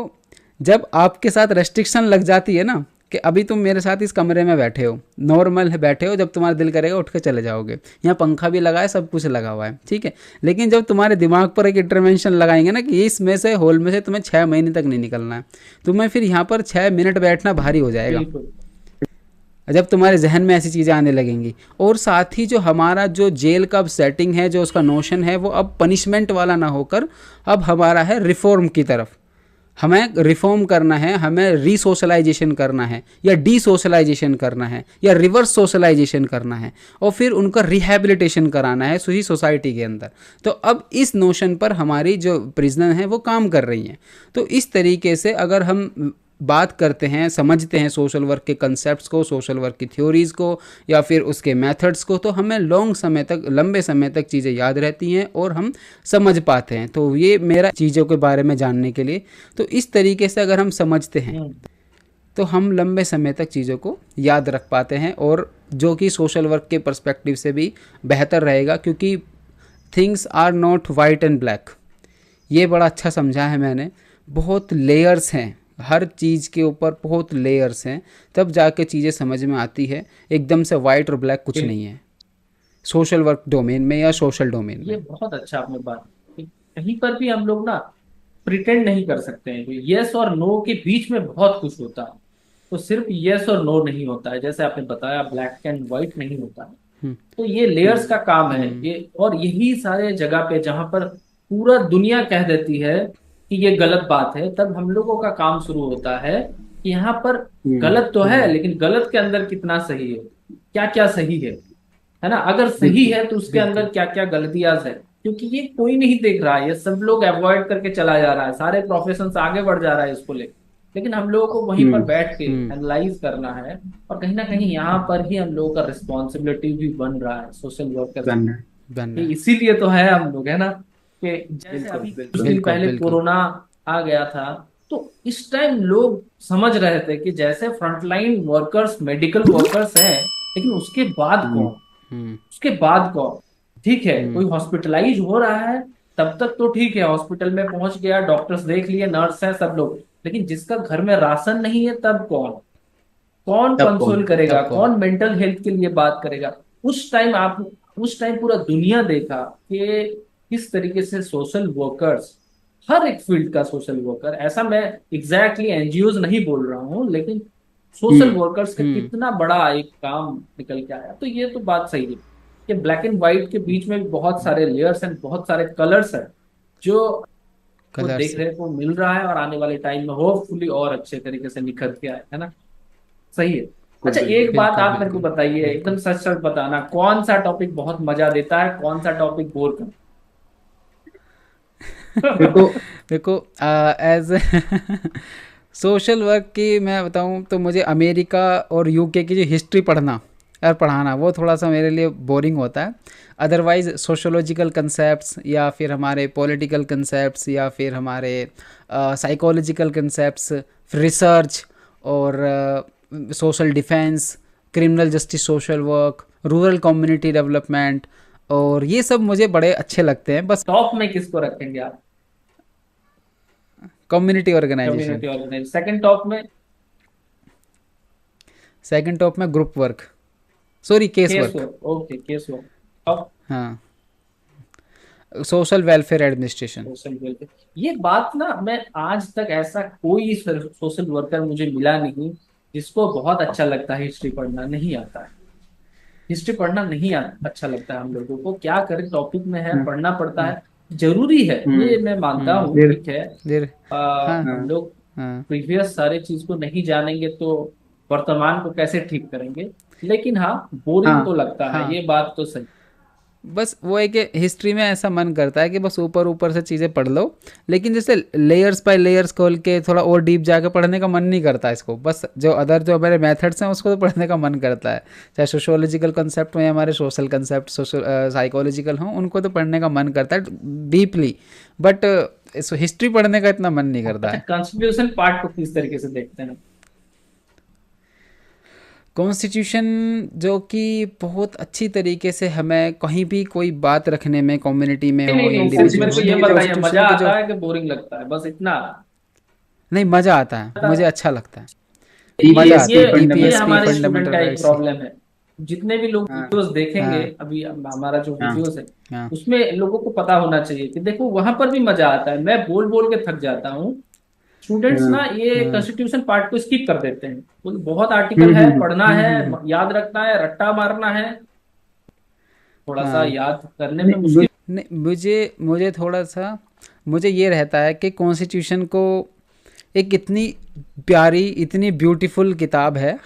जब आपके साथ रेस्ट्रिक्शन लग जाती है ना, कि अभी तुम मेरे साथ इस कमरे में बैठे हो, नॉर्मल है बैठे हो, जब तुम्हारा दिल करेगा उठ के चले जाओगे, यहाँ पंखा भी लगा है, सब कुछ लगा हुआ है, ठीक है। लेकिन जब तुम्हारे दिमाग पर एक इंटरवेंशन लगाएंगे ना कि इसमें से हॉल में से तुम्हें 6 महीने तक नहीं निकलना है, तुम्हें फिर यहाँ पर 6 मिनट बैठना भारी हो जाएगा बिल्कुल। जब तुम्हारे जहन में ऐसी चीज़ें आने लगेंगी। और साथ ही जो हमारा जो जेल का अब सेटिंग है, जो उसका नोशन है, वो अब पनिशमेंट वाला ना होकर अब हमारा है रिफॉर्म की तरफ। हमें रिफॉर्म करना है, हमें रीसोशलाइजेशन करना है, या डीसोशलाइजेशन करना है, या रिवर्स सोशलाइजेशन करना है, और फिर उनका रिहैबिलिटेशन कराना है उसी सोसाइटी के अंदर। तो अब इस नोशन पर हमारी जो प्रिजनर हैं वो काम कर रही हैं। तो इस तरीके से अगर हम बात करते हैं, समझते हैं सोशल वर्क के कंसेप्ट्स को, सोशल वर्क की थ्योरीज़ को, या फिर उसके मेथड्स को, तो हमें लंबे समय तक चीज़ें याद रहती हैं और हम समझ पाते हैं। तो ये मेरा चीज़ों के बारे में जानने के लिए, तो इस तरीके से अगर हम समझते हैं तो हम लंबे समय तक चीज़ों को याद रख पाते हैं, और जो कि सोशल वर्क के पर्सपेक्टिव से भी बेहतर रहेगा, क्योंकि things are not white and black. ये बड़ा अच्छा समझा है मैंने। बहुत लेयर्स हैं, हर चीज़ के ऊपर बहुत लेयर्स हैं, तब जाके चीज़ें समझ में आती है। एकदम से वाइट और ब्लैक कुछ नहीं है सोशल वर्क डोमेन में या सोशल डोमेन ये में। बहुत अच्छा आपने बात की। कहीं पर भी हम लोग ना प्रिटेंड नहीं कर सकते हैं कि यस और नो के बीच में बहुत कुछ होता है। तो सिर्फ यस और नो नहीं होता है, जैसे आपने बताया ब्लैक एंड व्हाइट नहीं होता है। हम्म, तो ये लेयर्स का काम है हम्म, ये, और यही सारे जगह पे जहां पर पूरा दुनिया कह देती है कि ये गलत बात है, तब हम लोगों का काम शुरू होता है कि यहाँ पर गलत तो है, लेकिन गलत के अंदर कितना सही है, क्या क्या सही है ना। अगर सही बिल्कुल है तो उसके बिल्कुल। अंदर क्या क्या गलतियां है, क्योंकि ये कोई नहीं देख रहा है, ये सब लोग अवॉइड करके चला जा रहा है, सारे प्रोफेशन आगे बढ़ जा रहा है इसको लेकर। लेकिन हम लोगों को वहीं पर बैठ के हम्म, एनालाइज करना है, और कहीं ना कहीं यहाँ पर ही हम लोगों का रिस्पॉन्सिबिलिटी भी बन रहा है सोशल वर्कर्स। बनना ये है। इसीलिए तो है हम लोग, है ना, कि जैसे बिल्कुल अभी कुछ बिल्कुल दिन बिल्कुल पहले बिल्कुल। कोरोना आ गया था, तो इस टाइम लोग समझ रहे थे कि जैसे फ्रंटलाइन वर्कर्स मेडिकल वर्कर्स हैं, लेकिन उसके बाद कौन, हम्म, उसके बाद कौन। ठीक है, हम्म, कोई हॉस्पिटलाइज हो रहा है तब तक तो ठीक है, हॉस्पिटल में पहुंच गया, डॉक्टर्स देख लिए, नर्स है, सब लोग। लेकिन जिसका घर में राशन नहीं है तब कौन, कौन कंसोल करेगा, तब कौन। कौन मेंटल हेल्थ के लिए बात करेगा। उस टाइम आप, उस टाइम पूरा दुनिया देखा कि किस तरीके से सोशल वर्कर्स, हर एक फील्ड का सोशल वर्कर, ऐसा मैं एग्जैक्टली एनजीओज नहीं बोल रहा हूँ, लेकिन सोशल वर्कर्स का हम्म, कितना बड़ा एक काम निकल के आया। तो ये तो बात सही है कि ब्लैक एंड व्हाइट के बीच में भी बहुत सारे लेयर्स एंड बहुत सारे कलर्स हैं जो को कलर्स। देखने को मिल रहा है, और आने वाले टाइम में होपफुली और अच्छे तरीके से निखर के आए, है ना। सही है। अच्छा, एक बात बिल्कुल आप मेरे को बिल्कुल बताइए, एकदम बिल्कुल। सच सच बताना, कौन सा टॉपिक बहुत मजा देता है, कौन सा टॉपिक बोर कर देखो, एज सोशल वर्क की मैं बताऊं तो मुझे अमेरिका और यूके की जो हिस्ट्री पढ़ना और पढ़ाना वो थोड़ा सा मेरे लिए बोरिंग होता है। अदरवाइज़ सोशोलॉजिकल कंसेप्ट्स, या फिर हमारे पॉलिटिकल कंसेप्ट्स, या फिर हमारे साइकोलॉजिकल कंसेप्ट्स, रिसर्च, और social defence, criminal justice social work, rural community development, और ये सब मुझे बड़े अच्छे लगते हैं। बस टॉप में किसको रखेंगे आप? Community organization. Community organize second top में? सेकंड टॉप में group work, sorry case case work. Work, okay, case work. Top? हाँ, social welfare administration. Social welfare. ये बात ना, मैं आज तक ऐसा कोई सोशल वर्कर मुझे मिला नहीं जिसको बहुत अच्छा लगता है हिस्ट्री पढ़ना, नहीं आता है। हिस्ट्री पढ़ना नहीं अच्छा लगता है हम लोगों को, क्या करें, टॉपिक में है, पढ़ना पड़ता है, जरूरी है, ये मैं मानता हम्म, हूँ, ठीक है। देर। हाँ हम लोग हाँ प्रीवियस सारे चीज को नहीं जानेंगे तो वर्तमान को कैसे ठीक करेंगे। लेकिन हाँ, बोरिंग तो लगता है, हाँ। ये बात तो सही। बस वो है कि हिस्ट्री में ऐसा मन करता है कि बस ऊपर ऊपर से चीज़ें पढ़ लो, लेकिन जैसे लेयर्स बाय लेयर्स खोल के थोड़ा और डीप जाके पढ़ने का मन नहीं करता इसको। बस जो अदर जो हमारे मेथड्स हैं उसको तो पढ़ने का मन करता है, चाहे सोशोलॉजिकल कंसेप्ट में हमारे सोशल कंसेप्ट, सोशल साइकोलॉजिकल हों, उनको तो पढ़ने का मन करता है डीपली। बट हिस्ट्री पढ़ने का इतना मन नहीं करता अच्छा, है। कॉन्स्टिट्यूशन पार्ट को किस तरीके से देखते हैं? कॉन्स्टिट्यूशन जो कि बहुत अच्छी तरीके से हमें कहीं भी कोई बात रखने में, कम्युनिटी में नहीं हो, नहीं नहीं, सिर्फ इंडिविजुअल मेरे को हो, तो ये वो बताइए, मजा कॉन्स्टिट्यूशन के जो। आता है कि बोरिंग लगता है, बस इतना। नहीं, मज़ा आता है, मुझे अच्छा लगता है। मज़ा ये आता है। ये ईपीएसपी हमारे स्टूडेंट फंडामेंटल का एक राइट्स। प्रॉब्लम है। जितने भी लोग हाँ वीडियोस देखेंगे, हाँ अभी हमारा जो हाँ वीडियोस है हाँ उसमें लोगों को पता होना चाहिए कि देखो वहां पर भी मजा आता है। मैं बोल बोल के थक जाता हूँ। स्टूडेंट्स हाँ ना ये हाँ। कॉन्स्टिट्यूशन पार्ट को स्किप कर देते हैं। बहुत आर्टिकल है, पढ़ना है, हम्म। याद रखना है, रट्टा मारना है, थोड़ा सा हाँ। याद करने में नहीं मुश्किल। नहीं, मुझे मुझे थोड़ा सा मुझे ये रहता है कि कॉन्स्टिट्यूशन को एक इतनी प्यारी, इतनी ब्यूटीफुल किताब है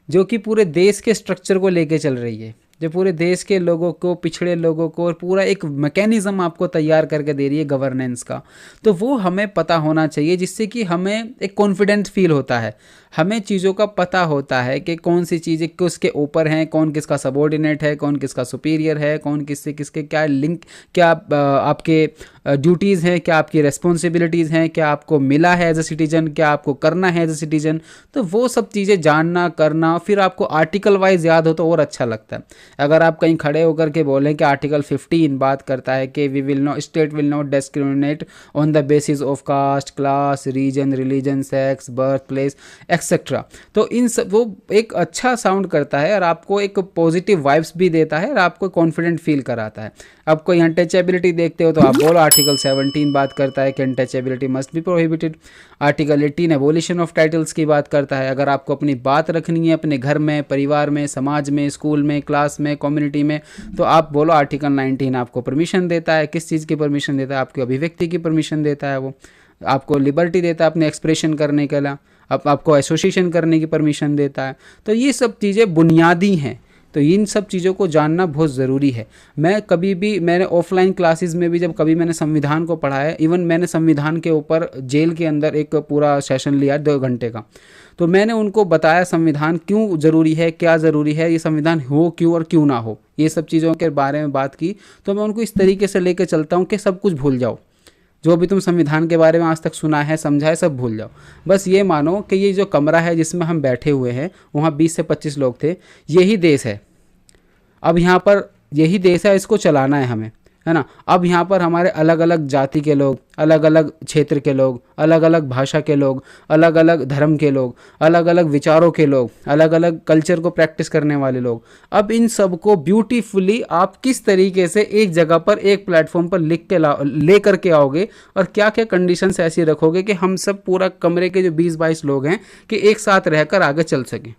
जो कि पूरे देश के स्ट्रक्चर को लेके चल रही है, जो पूरे देश के लोगों को, पिछड़े लोगों को, और पूरा एक मैकेनिज्म आपको तैयार करके दे रही है गवर्नेंस का। तो वो हमें पता होना चाहिए, जिससे कि हमें एक कॉन्फिडेंस फील होता है। हमें चीज़ों का पता होता है कि कौन सी चीज़ें किसके ऊपर हैं, कौन किसका सबॉर्डिनेट है, कौन किसका सुपीरियर है, कौन किससे किसके क्या लिंक, क्या आपके ड्यूटीज़ हैं, क्या आपकी रेस्पॉन्सिबिलिटीज़ हैं, क्या आपको मिला है एज अ सिटीजन, क्या आपको करना है एज अ सिटीजन। तो वो सब चीज़ें जानना, करना, फिर आपको आर्टिकल वाइज याद हो तो और अच्छा लगता है। अगर आप कहीं खड़े होकर के बोलें कि आर्टिकल 15 बात करता है कि we will not, state will not discriminate on the basis of caste, class, region, religion, sex, birth place etcetera. तो इन सब वो एक अच्छा साउंड करता है और आपको एक पॉजिटिव वाइब्स भी देता है और आपको कॉन्फिडेंट फील कराता है। अब कोई अनटचेबिलिटी देखते हो तो आप बोलो आर्टिकल 17 बात करता है कि untouchability must be prohibited. Article 18 abolition of titles की बात करता है। अगर आपको अपनी बात रखनी है अपने घर में, परिवार में, समाज में, स्कूल में, क्लास में, कम्युनिटी में, तो आप बोलो आर्टिकल 19 आपको परमिशन देता है। किस चीज़ की परमिशन देता है? आपकी अभिव्यक्ति की परमिशन देता है। वो आपको लिबर्टी देता है अपने एक्सप्रेशन करने के लिए, अब आपको एसोसिएशन करने की परमिशन देता है। तो ये सब चीज़ें बुनियादी हैं। तो इन सब चीज़ों को जानना बहुत ज़रूरी है। मैं कभी भी, मैंने ऑफलाइन क्लासेस में भी जब कभी मैंने संविधान को पढ़ा है, इवन मैंने संविधान के ऊपर जेल के अंदर एक पूरा सेशन लिया 2 घंटे का, तो मैंने उनको बताया संविधान क्यों ज़रूरी है, क्या ज़रूरी है, ये संविधान हो क्यों और क्यों ना हो, ये सब चीज़ों के बारे में बात की। तो मैं उनको इस तरीके से लेकर चलता हूँ कि सब कुछ भूल जाओ, जो भी तुम संविधान के बारे में आज तक सुना है, समझा है, सब भूल जाओ। बस ये मानो कि ये जो कमरा है जिसमें हम बैठे हुए हैं, वहाँ 20 से 25 लोग थे, यही देश है। अब यहाँ पर यही देश है, इसको चलाना है हमें, है ना। अब यहाँ पर हमारे अलग अलग जाति के लोग, अलग अलग क्षेत्र के लोग, अलग अलग भाषा के लोग, अलग अलग धर्म के लोग, अलग अलग विचारों के लोग, अलग अलग कल्चर को प्रैक्टिस करने वाले लोग, अब इन सब को ब्यूटीफुली आप किस तरीके से एक जगह पर, एक प्लेटफॉर्म पर लिख के ले करके आओगे, और क्या क्या कंडीशंस ऐसी रखोगे कि हम सब पूरा कमरे के जो 20-22 लोग हैं कि एक साथ रहकर आगे चल सकें।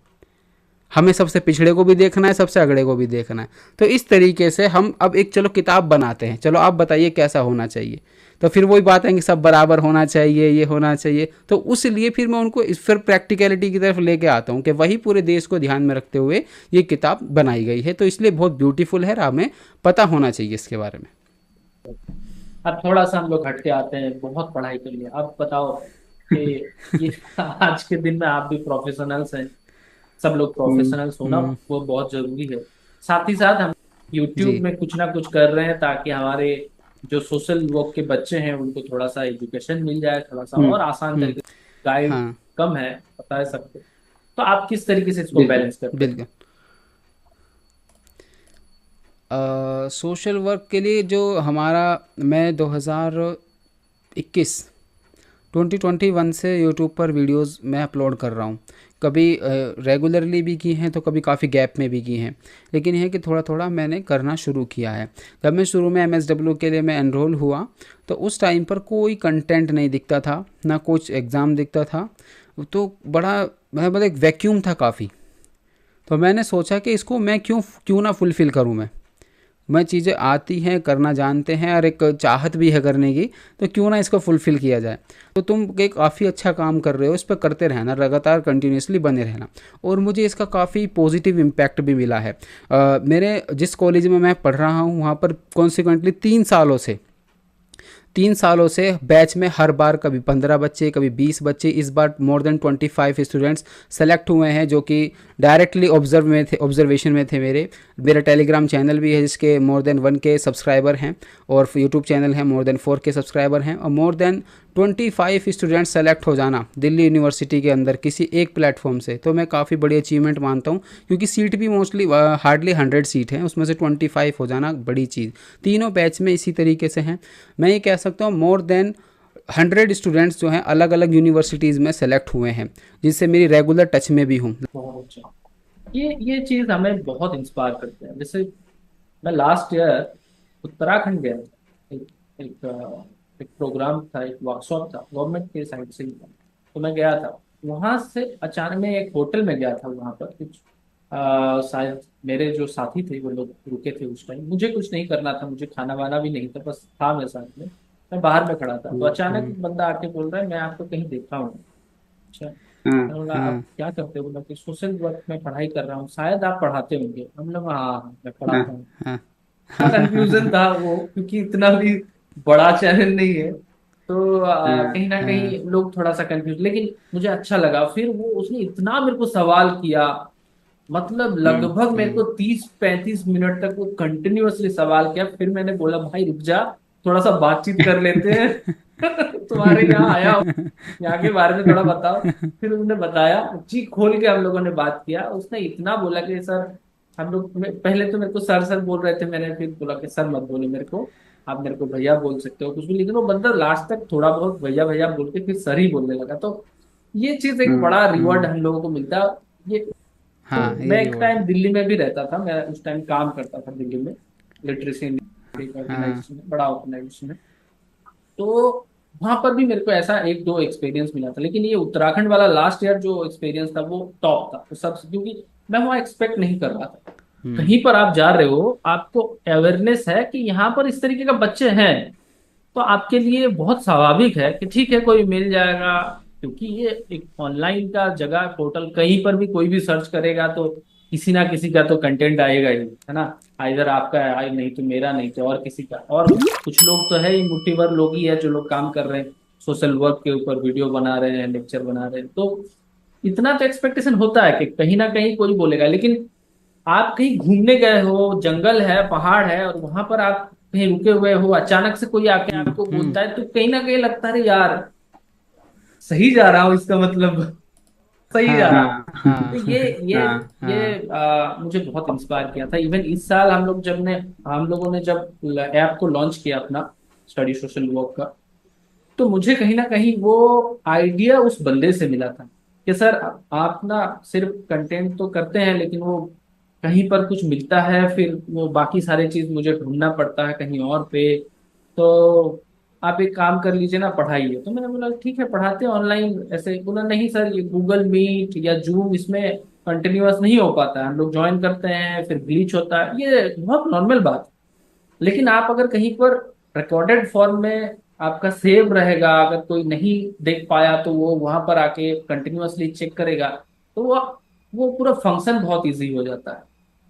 हमें सबसे पिछड़े को भी देखना है, सबसे अगड़े को भी देखना है। तो इस तरीके से हम अब एक चलो किताब बनाते हैं, चलो आप बताइए कैसा होना चाहिए। तो फिर वही बात है कि सब बराबर होना चाहिए, ये होना चाहिए। तो उस लिए फिर मैं उनको फिर प्रैक्टिकलिटी की तरफ लेके आता हूँ कि वही पूरे देश को ध्यान में रखते हुए ये किताब बनाई गई है। तो इसलिए बहुत ब्यूटीफुल है, हमें पता होना चाहिए इसके बारे में। अब थोड़ा सा हम लोग हट के आते हैं, बहुत पढ़ाई कर लिया, अब बताओ कि ये आज के दिन में आप भी प्रोफेशनल्स हैं, सब लोग हम्म। प्रोफेशनल्स होना हम्म। वो बहुत जरूरी है। साथ ही साथ हम यूट्यूब जी। में कुछ ना कुछ कर रहे हैं ताकि हमारे जो सोशल वर्क के बच्चे हैं उनको थोड़ा सा एजुकेशन मिल जाए, थोड़ा सा हम्म। और आसान हम्म। तरीके से। गाइड हाँ। कम है, पता है सबको। तो आप किस तरीके से इसको बिल्कुल बैलेंस करते हैं? बिल्कुल। सोशल वर्क के लिए जो हमारा, मैं 2021 2021 से यूट्यूब पर वीडियोस मैं अपलोड कर रहा हूँ। कभी रेगुलरली भी की हैं तो कभी काफ़ी गैप में भी की हैं, लेकिन यह कि थोड़ा थोड़ा मैंने करना शुरू किया है। जब मैं शुरू में MSW के लिए मैं एनरोल हुआ तो उस टाइम पर कोई कंटेंट नहीं दिखता था, ना कुछ एग्ज़ाम दिखता था, तो बड़ा मतलब एक वैक्यूम था काफ़ी। तो मैंने सोचा कि इसको मैं क्यों क्यों ना फुलफ़िल करूँ। मैं चीज़ें आती हैं, करना जानते हैं और एक चाहत भी है करने की, तो क्यों ना इसको फुलफ़िल किया जाए। तो तुम एक काफ़ी अच्छा काम कर रहे हो, इस पर करते रहना, लगातार कंटिन्यूसली बने रहना। और मुझे इसका काफ़ी पॉजिटिव इम्पैक्ट भी मिला है। मेरे जिस कॉलेज में मैं पढ़ रहा हूँ वहाँ पर कॉन्सिक्वेंटली 3 सालों से बैच में हर बार कभी 15 बच्चे, कभी 20 बच्चे, इस बार मोर देन 25 स्टूडेंट्स सेलेक्ट हुए हैं जो कि डायरेक्टली ऑब्जर्वेशन में थे। मेरा टेलीग्राम चैनल भी है जिसके मोर देन 1K सब्सक्राइबर हैं, और यूट्यूब चैनल है मोर देन 4K सब्सक्राइबर हैं, और मोर देन 25 स्टूडेंट्स सेलेक्ट हो जाना दिल्ली यूनिवर्सिटी के अंदर किसी एक प्लेटफॉर्म से, तो मैं काफ़ी बड़ी अचीवमेंट मानता हूँ। क्योंकि सीट भी मोस्टली हार्डली 100 सीट हैं, उसमें से 25 हो जाना बड़ी चीज़। तीनों बैच में इसी तरीके से हैं। मैं ये कह सकता हूँ मोर देन 100 स्टूडेंट्स जो हैं अलग अलग यूनिवर्सिटीज़ में सेलेक्ट हुए हैं, जिससे मेरी रेगुलर टच में भी हूँ। बहुत अच्छा। ये चीज हमें बहुत इंस्पायर करते हैं। जैसे मैं लास्ट ईयर उत्तराखंड गया था। एक एक प्रोग्राम था, एक वर्कशॉप था, गवर्नमेंट के साइड से ही था। तो मैं गया था वहां से। अचानक मैं एक होटल में गया था, वहां पर कुछ शायद मेरे जो साथी थे वो लोग रुके थे उस टाइम। मुझे कुछ नहीं करना था, मुझे खाना वाना भी नहीं था, बस था मेरे साथ में। मैं बाहर में खड़ा था, तो अचानक हम्म, एक बंदा आके बोल रहा है, मैं आपको कहीं देखा हूँ। अच्छा। हाँ मैंने बोला आप हाँ क्या करते हो? बोला कि सोशल वर्क में पढ़ाई कर रहा हूँ, शायद आप पढ़ाते होंगे। हम लोग हाँ हाँ, मैं हाँ पढ़ाता हूँ। हाँ थोड़ा हाँ कंफ्यूजन था वो, क्योंकि इतना भी बड़ा चैनल नहीं है। तो कहीं ना हाँ कहीं लोग थोड़ा सा कंफ्यूज, लेकिन मुझे अच्छा लगा। फिर वो उसने इतना मेरे को सवाल किया, मतलब लगभग मेरे को 30-35 मिनट तक वो कंटिन्यूअसली सवाल किया। फिर मैंने बोला भाई रुक जा, थोड़ा सा बातचीत कर लेते हैं। तुम्हारे यहाँ आया हूँ, यहाँ के बारे में थोड़ा बताओ। फिर उन्होंने बताया, जी खोल के हम लोगों ने बात किया। उसने इतना बोला कि सर, हम लोग पहले तो मेरे को सर सर बोल रहे थे, मैंने फिर बोला कि सर मत बोले मेरे को, आप मेरे को भैया बोल सकते हो कुछ भी। लेकिन वो बंदा लास्ट तक थोड़ा बहुत भैया भैया बोल के फिर सर ही बोलने लगा। तो ये चीज एक बड़ा रिवॉर्ड हम लोगों को मिलता है। ये हाँ, ये मैं एक रिवॉर्ड टाइम है। दिल्ली में भी रहता था, मैं उस टाइम काम करता था दिल्ली में, लिटरेसी हाँ ऑर्गेनाइजेशन में, बड़ा ऑर्गेनाइजेशन है। तो वहां पर भी मेरे को ऐसा एक दो एक्सपीरियंस मिला था। लेकिन ये उत्तराखंड वाला लास्ट ईयर जो एक्सपीरियंस था वो टॉप था, वो सब, क्योंकि मैं वहाँ एक्सपेक्ट नहीं कर रहा था। कहीं पर आप जा रहे हो, आपको अवेयरनेस है कि यहाँ पर इस तरीके का बच्चे हैं, तो आपके लिए बहुत स्वाभाविक है कि ठीक है कोई मिल जाएगा। क्योंकि ये एक ऑनलाइन का जगह, पोर्टल, कहीं पर भी कोई भी सर्च करेगा तो किसी ना किसी का तो कंटेंट आएगा ही, है ना। इधर आपका है, नहीं तो मेरा, नहीं तो और किसी का। और कुछ लोग तो है ही, मुट्ठीभर लोग ही है जो लोग काम कर रहे हैं सोशल वर्क के ऊपर, वीडियो बना रहे हैं, लेक्चर बना रहे हैं। तो इतना तो एक्सपेक्टेशन होता है कि कहीं ना कहीं कोई बोलेगा। लेकिन आप कहीं घूमने गए हो, जंगल है, पहाड़ है, और वहां पर आप कहीं रुके हुए हो, अचानक से कोई आके आपको बोलता है, तो कहीं ना कहीं लगता है, अरे यार सही जा रहा हूँ, इसका मतलब सही जा हाँ रहा हूँ। हाँ तो ये हाँ मुझे बहुत इंस्पायर किया था। इवन इस साल हम लोगों ने जब ऐप को लॉन्च किया अपना, स्टडी सोशल वर्क का, तो मुझे कहीं ना कहीं वो आइडिया उस बंदे से मिला था कि सर आप ना सिर्फ कंटेंट तो करते हैं, लेकिन वो कहीं पर कुछ मिलता है, फिर वो बाकी सारे चीज मुझे ढूंढना पड़ता है कहीं और पे। तो आप एक काम कर लीजिए ना, पढ़ाइए। तो मैंने बोला ठीक है पढ़ाते हैं ऑनलाइन। ऐसे बोला नहीं सर, ये गूगल मीट या जूम, इसमें कंटिन्यूअस नहीं हो पाता है, हम लोग ज्वाइन करते हैं फिर ग्लिच होता है, ये बहुत नॉर्मल बात है। लेकिन आप अगर कहीं पर रिकॉर्डेड फॉर्म में आपका सेव रहेगा, अगर कोई नहीं देख पाया तो वो वहां पर आके कंटिन्यूअसली चेक करेगा, तो वो पूरा फंक्शन बहुत इजी हो जाता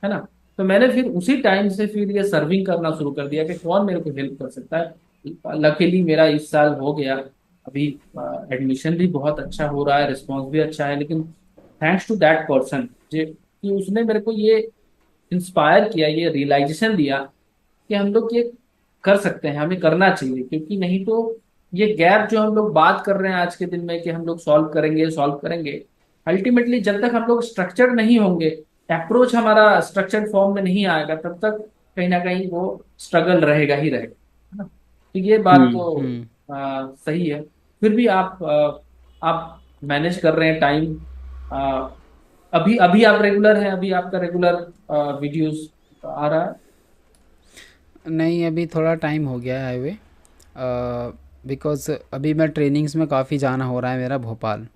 है ना। तो मैंने फिर उसी टाइम से फिर ये सर्विंग करना शुरू कर दिया कि कौन मेरे को हेल्प कर सकता है। लकीली मेरा इस साल हो गया। अभी एडमिशन भी बहुत अच्छा हो रहा है, रिस्पॉन्स भी अच्छा है। लेकिन थैंक्स टू दैट पर्सन, कि उसने मेरे को ये इंस्पायर किया, ये रियलाइजेशन दिया कि हम लोग ये कर सकते हैं, हमें करना चाहिए। क्योंकि नहीं तो ये गैप जो हम लोग बात कर रहे हैं आज के दिन में कि हम लोग सॉल्व करेंगे, अल्टीमेटली जब तक हम लोग स्ट्रक्चर्ड नहीं होंगे, अप्रोच हमारा स्ट्रक्चर्ड फॉर्म में नहीं आएगा, तब तक कहीं ना कहीं वो स्ट्रगल रहेगा ही रहेगा, है ना। तो ये बात तो हम्म। सही है। फिर भी आप मैनेज कर रहे हैं टाइम। अभी अभी आप रेगुलर हैं, अभी आपका रेगुलर वीडियोस आ रहा है। नहीं, अभी थोड़ा टाइम हो गया है हाईवे, बिकॉज़ अभी मैं ट्रेनिंग्स में काफ़ी जाना हो रहा है मेरा भोपाल।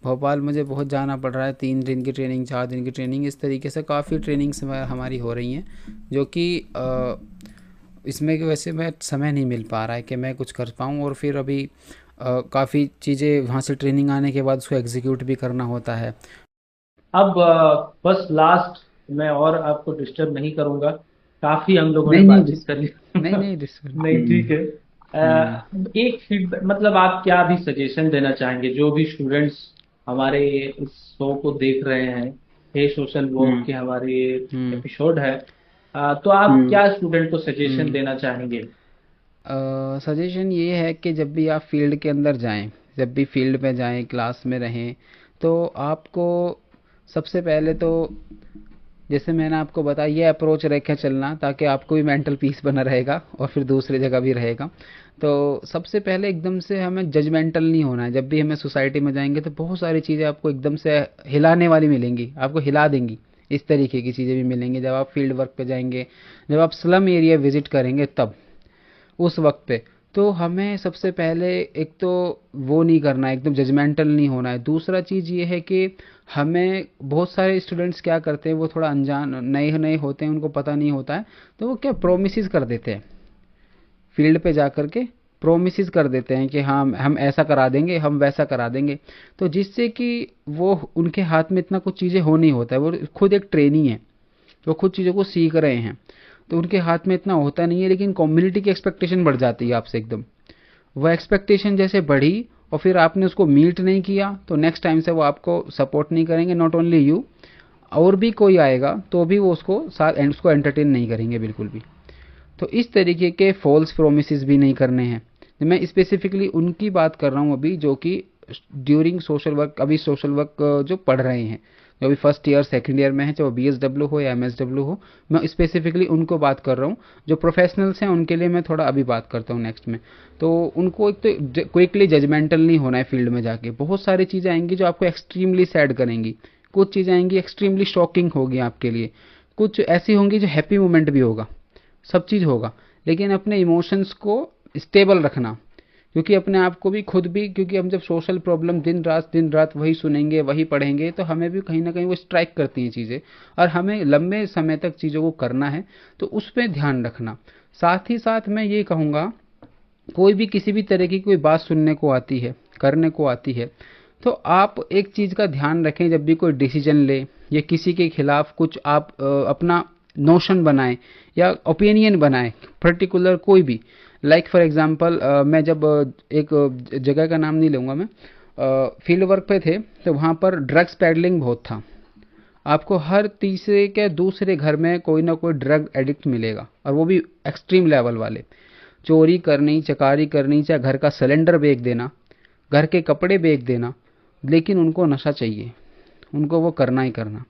भोपाल मुझे बहुत जाना पड़ रहा है, 3 दिन की ट्रेनिंग, 4 दिन की ट्रेनिंग, इस तरीके से काफ़ी ट्रेनिंग्स हमारी हो रही हैं, जो कि इसमें कि वैसे मैं समय नहीं मिल पा रहा है कि मैं कुछ कर पाऊँ। और फिर अभी काफ़ी चीज़ें वहाँ से ट्रेनिंग आने के बाद उसको एग्जीक्यूट भी करना होता है। अब बस लास्ट, मैं और आपको डिस्टर्ब नहीं करूंगा, काफी हम लोगों ने नहीं नहीं बातचीत कर ली। नहीं नहीं डिस्कस। नहीं ठीक है। हम्म एक फीडबैक, मतलब आप क्या भी सजेशन देना चाहेंगे जो भी स्टूडेंट्स हमारे इस शो को देख रहे हैं, हे सोशल वर्क के हमारे हम्म एपिसोड है, तो आप क्या स्टूडेंट को सजेशन हम्म देना चाहेंगे? सजेशन ये है कि जब भी आप फील्ड के अंदर जाएं, जब भी फील्ड में जाएं, क्लास में रहें, तो आपको सबसे पहले तो जैसे मैंने आपको बताया ये अप्रोच रख के चलना, ताकि आपको भी मेंटल पीस बना रहेगा और फिर दूसरी जगह भी रहेगा। तो सबसे पहले एकदम से हमें जजमेंटल नहीं होना है। जब भी हमें सोसाइटी में जाएंगे तो बहुत सारी चीज़ें आपको एकदम से हिलाने वाली मिलेंगी, आपको हिला देंगी। इस तरीके की चीज़ें भी मिलेंगी जब आप फील्ड वर्क पे जाएंगे, जब आप स्लम एरिया विजिट करेंगे तब, उस वक्त पे। तो हमें सबसे पहले एक तो वो नहीं करना है, एकदम जजमेंटल नहीं होना है। दूसरा चीज़ ये है कि हमें, बहुत सारे स्टूडेंट्स क्या करते हैं, वो थोड़ा अनजान नए नए होते हैं, उनको पता नहीं होता है, तो वो क्या प्रोमिस कर देते हैं फील्ड पे जा कर के, प्रोमिस कर देते हैं कि हाँ हम ऐसा करा देंगे, हम वैसा करा देंगे। तो जिससे कि वो उनके हाथ में इतना कुछ चीज़ें हो नहीं होता है, वो खुद एक ट्रेनी है, वो खुद चीज़ों को सीख रहे हैं, तो उनके हाथ में इतना होता नहीं है। लेकिन कम्युनिटी की एक्सपेक्टेशन बढ़ जाती है आपसे एकदम। वह एक्सपेक्टेशन जैसे बढ़ी और फिर आपने उसको मीट नहीं किया, तो नेक्स्ट टाइम से वो आपको सपोर्ट नहीं करेंगे। नॉट ओनली यू, और भी कोई आएगा तो भी वो उसको साथ उसको एंटरटेन नहीं करेंगे बिल्कुल भी। तो इस तरीके के फॉल्स प्रोमिस भी नहीं करने हैं। मैं स्पेसिफिकली उनकी बात कर रहा हूँ अभी, जो कि ड्यूरिंग सोशल वर्क, अभी सोशल वर्क जो पढ़ रहे हैं, जो अभी फर्स्ट ईयर सेकंड ईयर में है, चाहे वो BSW हो या MSW हो, मैं स्पेसिफिकली उनको बात कर रहा हूँ। जो प्रोफेशनल्स हैं उनके लिए मैं थोड़ा अभी बात करता हूँ नेक्स्ट में। तो उनको एक तो क्विकली जजमेंटल नहीं होना है फील्ड में जाके। बहुत सारी चीज़ें आएंगी जो आपको एक्सट्रीमली सैड करेंगी, कुछ चीज़ें आएंगी एक्सट्रीमली शॉकिंग होगी आपके लिए, कुछ ऐसी होंगी जो हैप्पी मोमेंट भी होगा, सब चीज़ होगा। लेकिन अपने इमोशंस को स्टेबल रखना, क्योंकि अपने आप को भी खुद भी, क्योंकि हम जब सोशल प्रॉब्लम दिन रात वही सुनेंगे वही पढ़ेंगे, तो हमें भी कहीं ना कहीं वो स्ट्राइक करती हैं चीज़ें, और हमें लंबे समय तक चीज़ों को करना है, तो उस पर ध्यान रखना। साथ ही साथ मैं ये कहूँगा, कोई भी किसी भी तरह की कोई बात सुनने को आती है, करने को आती है, तो आप एक चीज़ का ध्यान रखें, जब भी कोई डिसीजन ले या किसी के खिलाफ कुछ आप अपना नोशन बनाएं या ओपिनियन बनाएं, पर्टिकुलर कोई भी, लाइक फॉर एग्जांपल मैं जब एक जगह का नाम नहीं लूँगा मैं, फील्ड वर्क पे थे, तो वहाँ पर ड्रग्स पैडलिंग बहुत था। आपको हर तीसरे के दूसरे घर में कोई ना कोई ड्रग एडिक्ट मिलेगा, और वो भी एक्सट्रीम लेवल वाले। चोरी करनी, चकारी करनी, चाहे घर का सिलेंडर बेच देना, घर के कपड़े बेच देना, लेकिन उनको नशा चाहिए, उनको वो करना ही करना।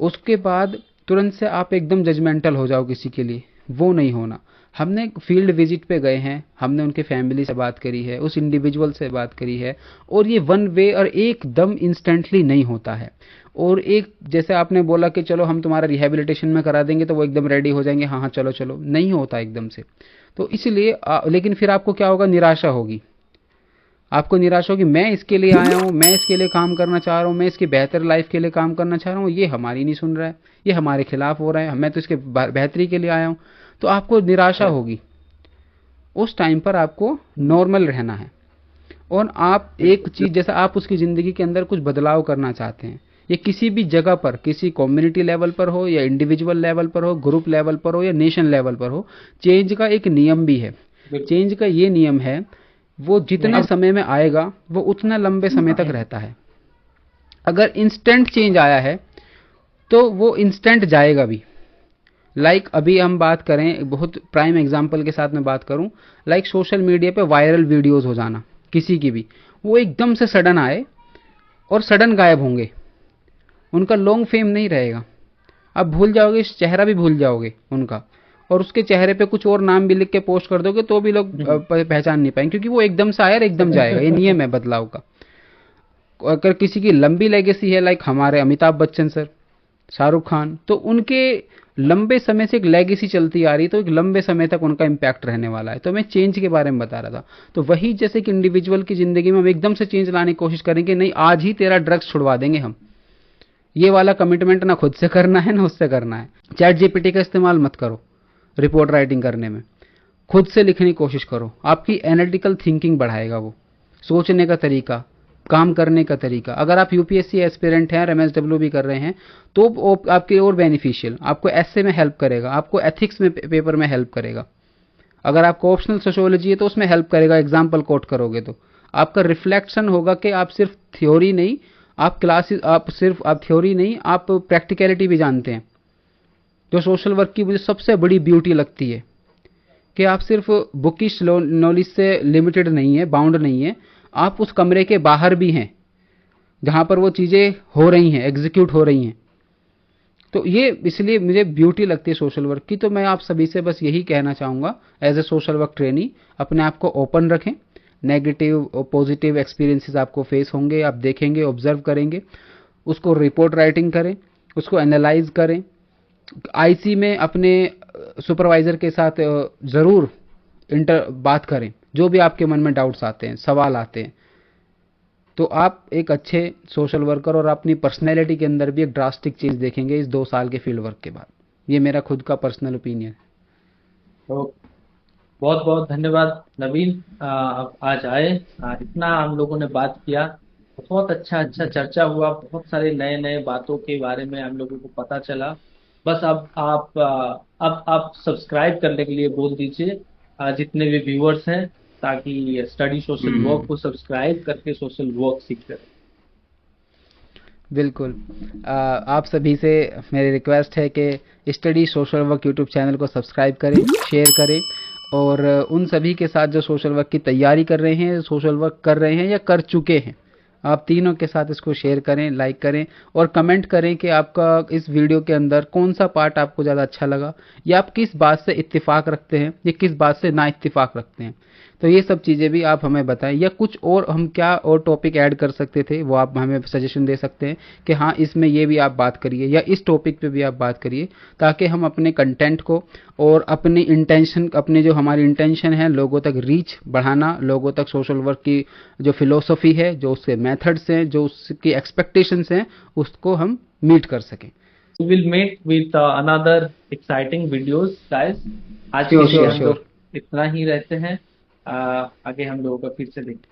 उसके बाद तुरंत से आप एकदम जजमेंटल हो जाओ किसी के लिए, वो नहीं होना। हमने फील्ड विजिट पे गए हैं, हमने उनके फैमिली से बात करी है, उस इंडिविजुअल से बात करी है, और ये वन वे और एकदम इंस्टेंटली नहीं होता है। और एक जैसे आपने बोला कि चलो हम तुम्हारा रिहेबिलिटेशन में करा देंगे, तो वो एकदम रेडी हो जाएंगे, हाँ हाँ चलो चलो, नहीं होता एकदम से। तो इसलिए लेकिन फिर आपको क्या होगा, निराशा होगी। आपको निराशा होगी, मैं इसके लिए आया हूँ, मैं इसके लिए काम करना चाह रहा हूँ, मैं इसकी बेहतर लाइफ के लिए काम करना चाह रहा हूँ, ये हमारी नहीं सुन रहा है, ये हमारे खिलाफ हो रहा है, मैं तो इसके बेहतरी के लिए आया हूँ। तो आपको निराशा होगी। उस टाइम पर आपको नॉर्मल रहना है, और आप एक चीज़, जैसा आप उसकी ज़िंदगी के अंदर कुछ बदलाव करना चाहते हैं, ये किसी भी जगह पर, किसी कम्युनिटी लेवल पर हो या इंडिविजुअल लेवल पर हो, ग्रुप लेवल पर हो या नेशन लेवल पर हो, चेंज का एक नियम भी है। चेंज का ये नियम है, वो जितने समय में आएगा वो उतना लंबे समय तक रहता है। अगर इंस्टेंट चेंज आया है तो वो इंस्टेंट जाएगा भी। लाइक अभी हम बात करें, बहुत प्राइम एग्जांपल के साथ मैं बात करूं, लाइक सोशल मीडिया पे वायरल वीडियोस हो जाना किसी की भी, वो एकदम से सडन आए और सडन गायब होंगे, उनका लॉन्ग फेम नहीं रहेगा। आप भूल जाओगे, चेहरा भी भूल जाओगे उनका, और उसके चेहरे पे कुछ और नाम भी लिख के पोस्ट कर दोगे तो भी लोग पहचान नहीं पाएंगे, क्योंकि वो एकदम से आया और एकदम जाएगा। ये नियम है बदलाव का। अगर किसी की लंबी लेगेसी है, लाइक हमारे अमिताभ बच्चन सर, शाहरुख खान, तो उनके लंबे समय से एक लेगेसी चलती आ रही, तो एक लंबे समय तक उनका इम्पैक्ट रहने वाला है। तो मैं चेंज के बारे में बता रहा था। तो वही जैसे कि इंडिविजुअल की ज़िंदगी में हम एकदम से चेंज लाने की कोशिश करेंगे, नहीं आज ही तेरा ड्रग्स छुड़वा देंगे हम, ये वाला कमिटमेंट ना खुद से करना है ना उससे करना है। चैट जीपीटी का इस्तेमाल मत करो रिपोर्ट राइटिंग करने में, खुद से लिखने की कोशिश करो। आपकी एनालिटिकल थिंकिंग बढ़ाएगा वो, सोचने का तरीका, काम करने का तरीका। अगर आप यूपीएससी एस्पिरेंट हैं और एमएसडब्ल्यू भी कर रहे हैं, तो आपके और बेनिफिशियल, आपको एसए में हेल्प करेगा, आपको एथिक्स में पेपर में हेल्प करेगा। अगर आपको ऑप्शनल सोशियोलॉजी है तो उसमें हेल्प करेगा, एग्जाम्पल कोट करोगे तो आपका रिफ्लेक्शन होगा कि आप सिर्फ थ्योरी नहीं, आप क्लासेस, आप थ्योरी नहीं, आप प्रैक्टिकलिटी भी जानते हैं। जो सोशल वर्क की मुझे सबसे बड़ी ब्यूटी लगती है कि आप सिर्फ बुकिश नॉलेज से लिमिटेड नहीं है, बाउंड नहीं है, आप उस कमरे के बाहर भी हैं जहां पर वो चीज़ें हो रही हैं, एग्जीक्यूट हो रही हैं। तो ये इसलिए मुझे ब्यूटी लगती है सोशल वर्क की। तो मैं आप सभी से बस यही कहना चाहूँगा, as a social work trainee अपने आप को ओपन रखें। नेगेटिव और पॉजिटिव एक्सपीरियंसेस आपको फेस होंगे, आप देखेंगे, ऑब्जर्व करेंगे, उसको रिपोर्ट राइटिंग करें, उसको एनालाइज करें। आईसी में अपने सुपरवाइजर के साथ ज़रूर इंटर बात करें, जो भी आपके मन में डाउट्स आते हैं, सवाल आते हैं। तो आप एक अच्छे सोशल वर्कर और अपनी पर्सनैलिटी के अंदर भी एक ड्रास्टिक चेंज देखेंगे इस 2 साल के फील्ड वर्क के बाद। ये मेरा खुद का पर्सनल ओपिनियन है। तो बहुत बहुत धन्यवाद नवीन, आप आज आए, इतना हम लोगों ने बात किया, बहुत अच्छा अच्छा चर्चा हुआ, बहुत सारे नए नए बातों के बारे में हम लोगों को पता चला। बस अब आप सब्सक्राइब करने के लिए बोल दीजिए जितने भी व्यूअर्स हैं, ताकि स्टडी सोशल वर्क को सब्सक्राइब करके सोशल वर्क सीख सकें। बिल्कुल। आप सभी से मेरी रिक्वेस्ट है कि study social work YouTube channel को सब्सक्राइब करें, शेयर करें, और उन सभी के साथ जो सोशल वर्क की तैयारी कर रहे हैं, सोशल वर्क कर रहे हैं या कर चुके हैं, आप तीनों के साथ इसको शेयर करें, लाइक करें, और कमेंट करें कि आपका इस वीडियो के अंदर कौन सा पार्ट आपको ज़्यादा अच्छा लगा, या आप किस बात से इत्तेफाक रखते हैं या किस बात से ना इत्तेफाक रखते हैं। तो ये सब चीज़ें भी आप हमें बताएं, या कुछ और हम क्या और टॉपिक ऐड कर सकते थे वो आप हमें सजेशन दे सकते हैं कि हाँ इसमें ये भी आप बात करिए या इस टॉपिक पे भी आप बात करिए, ताकि हम अपने कंटेंट को और अपनी इंटेंशन, अपनी जो हमारी इंटेंशन है लोगों तक रीच बढ़ाना, लोगों तक सोशल वर्क की जो फिलोसफी है, जो उसके मेथड्स हैं, जो उसकी एक्सपेक्टेशंस हैं, उसको हम मीट कर सकें। We will meet with another exciting videos, guys. आज श्योर के लिए श्योर हम श्योर। लोग इतना ही रहते हैं, आगे हम लोगों का फिर से देखें।